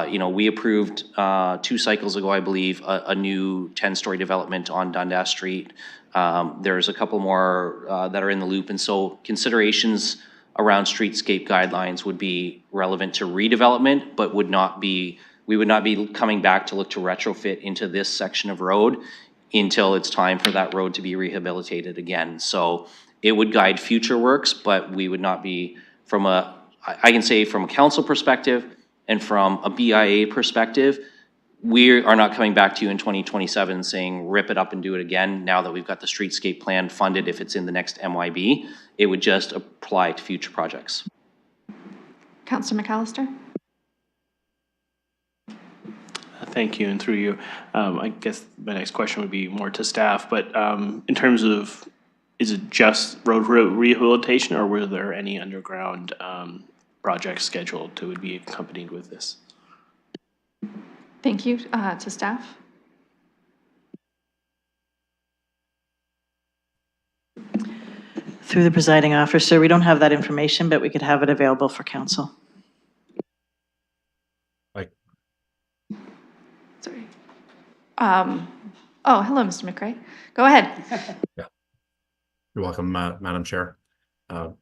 you know, we approved 2 cycles ago, I believe, a new 10-story development on Dundas Street. There's a couple more that are in the loop, and so considerations around streetscape guidelines would be relevant to redevelopment, but would not be, we would not be coming back to look to retrofit into this section of road until it's time for that road to be rehabilitated again. So it would guide future works, but we would not be from a, I can say from a council perspective and from a BIA perspective, we are not coming back to you in 2027 saying rip it up and do it again now that we've got the streetscape plan funded if it's in the next MYB. It would just apply to future projects. Councillor McAllister. Thank you, and through you, I guess my next question would be more to staff, but in terms of, is it just road rehabilitation, or were there any underground projects scheduled to be accompanied with this? Thank you. To staff. Through the presiding officer, we don't have that information, but we could have it available for council. Sorry. Oh, hello, Mr. McRae. Go ahead. Yeah. You're welcome, Madam Chair. So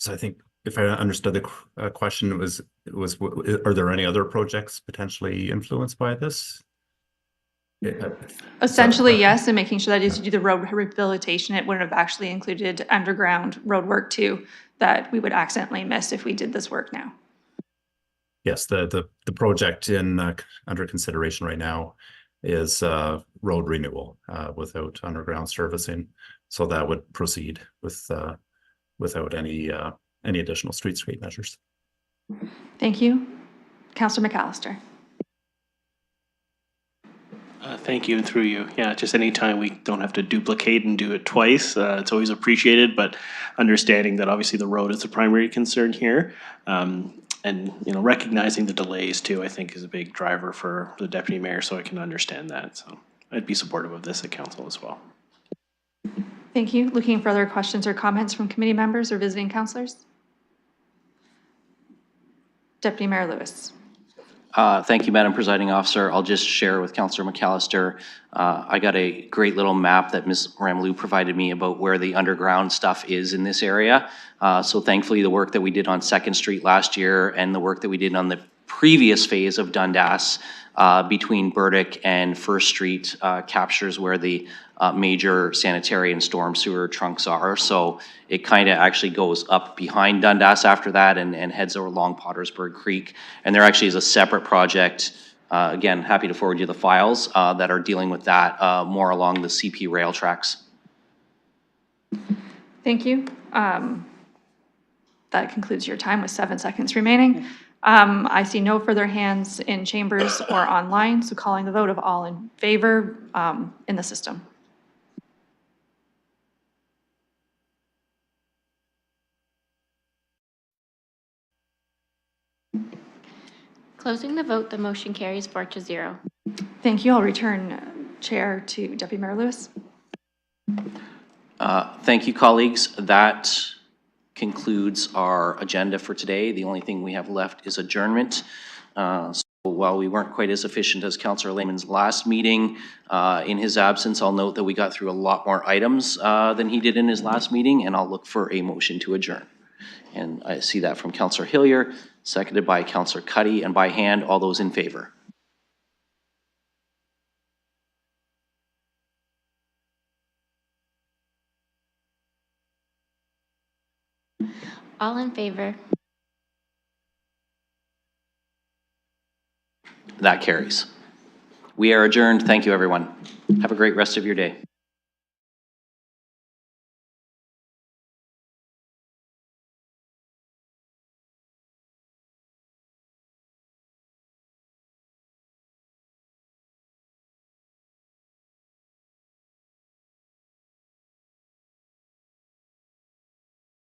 I think if I understood the question, it was, are there any other projects potentially influenced by this? Essentially, yes, and making sure that as you do the road rehabilitation, it wouldn't have actually included underground road work too, that we would accidentally miss if we did this work now. Yes, the project under consideration right now is road renewal without underground servicing, so that would proceed with without any additional streetscape measures. Thank you. Councillor McAllister. Thank you, and through you. Yeah, just anytime we don't have to duplicate and do it twice, it's always appreciated, but understanding that obviously the road is the primary concern here. And, you know, recognizing the delays too, I think is a big driver for the deputy mayor, so I can understand that. So I'd be supportive of this at council as well. Thank you. Looking for other questions or comments from committee members or visiting councilors? Deputy Mayor Lewis. Thank you, Madam Presiding Officer. I'll just share with Councillor McAllister. I got a great little map that Ms. Ramlou provided me about where the underground stuff is in this area. So thankfully, the work that we did on 2nd Street last year and the work that we did on the previous phase of Dundas between Burdick and First Street captures where the major sanitary and storm sewer trunks are. So it kind of actually goes up behind Dundas after that and heads over along Pottersburg Creek. And there actually is a separate project, again, happy to forward you the files, that are dealing with that more along the CP rail tracks. Thank you. That concludes your time with 7 seconds remaining. I see no further hands in chambers or online, so calling the vote of all in favor in the system. Closing the vote, the motion carries 4-0. Thank you. I'll return chair to Deputy Mayor Lewis. Thank you, colleagues. That concludes our agenda for today. The only thing we have left is adjournment. So while we weren't quite as efficient as Councillor Lehman's last meeting, in his absence, I'll note that we got through a lot more items than he did in his last meeting, and I'll look for a motion to adjourn. And I see that from Councillor Hillier, seconded by Councillor Cuddy, and by hand, all those in favor. All in favor. That carries. We are adjourned. Thank you, everyone. Have a great rest of your day.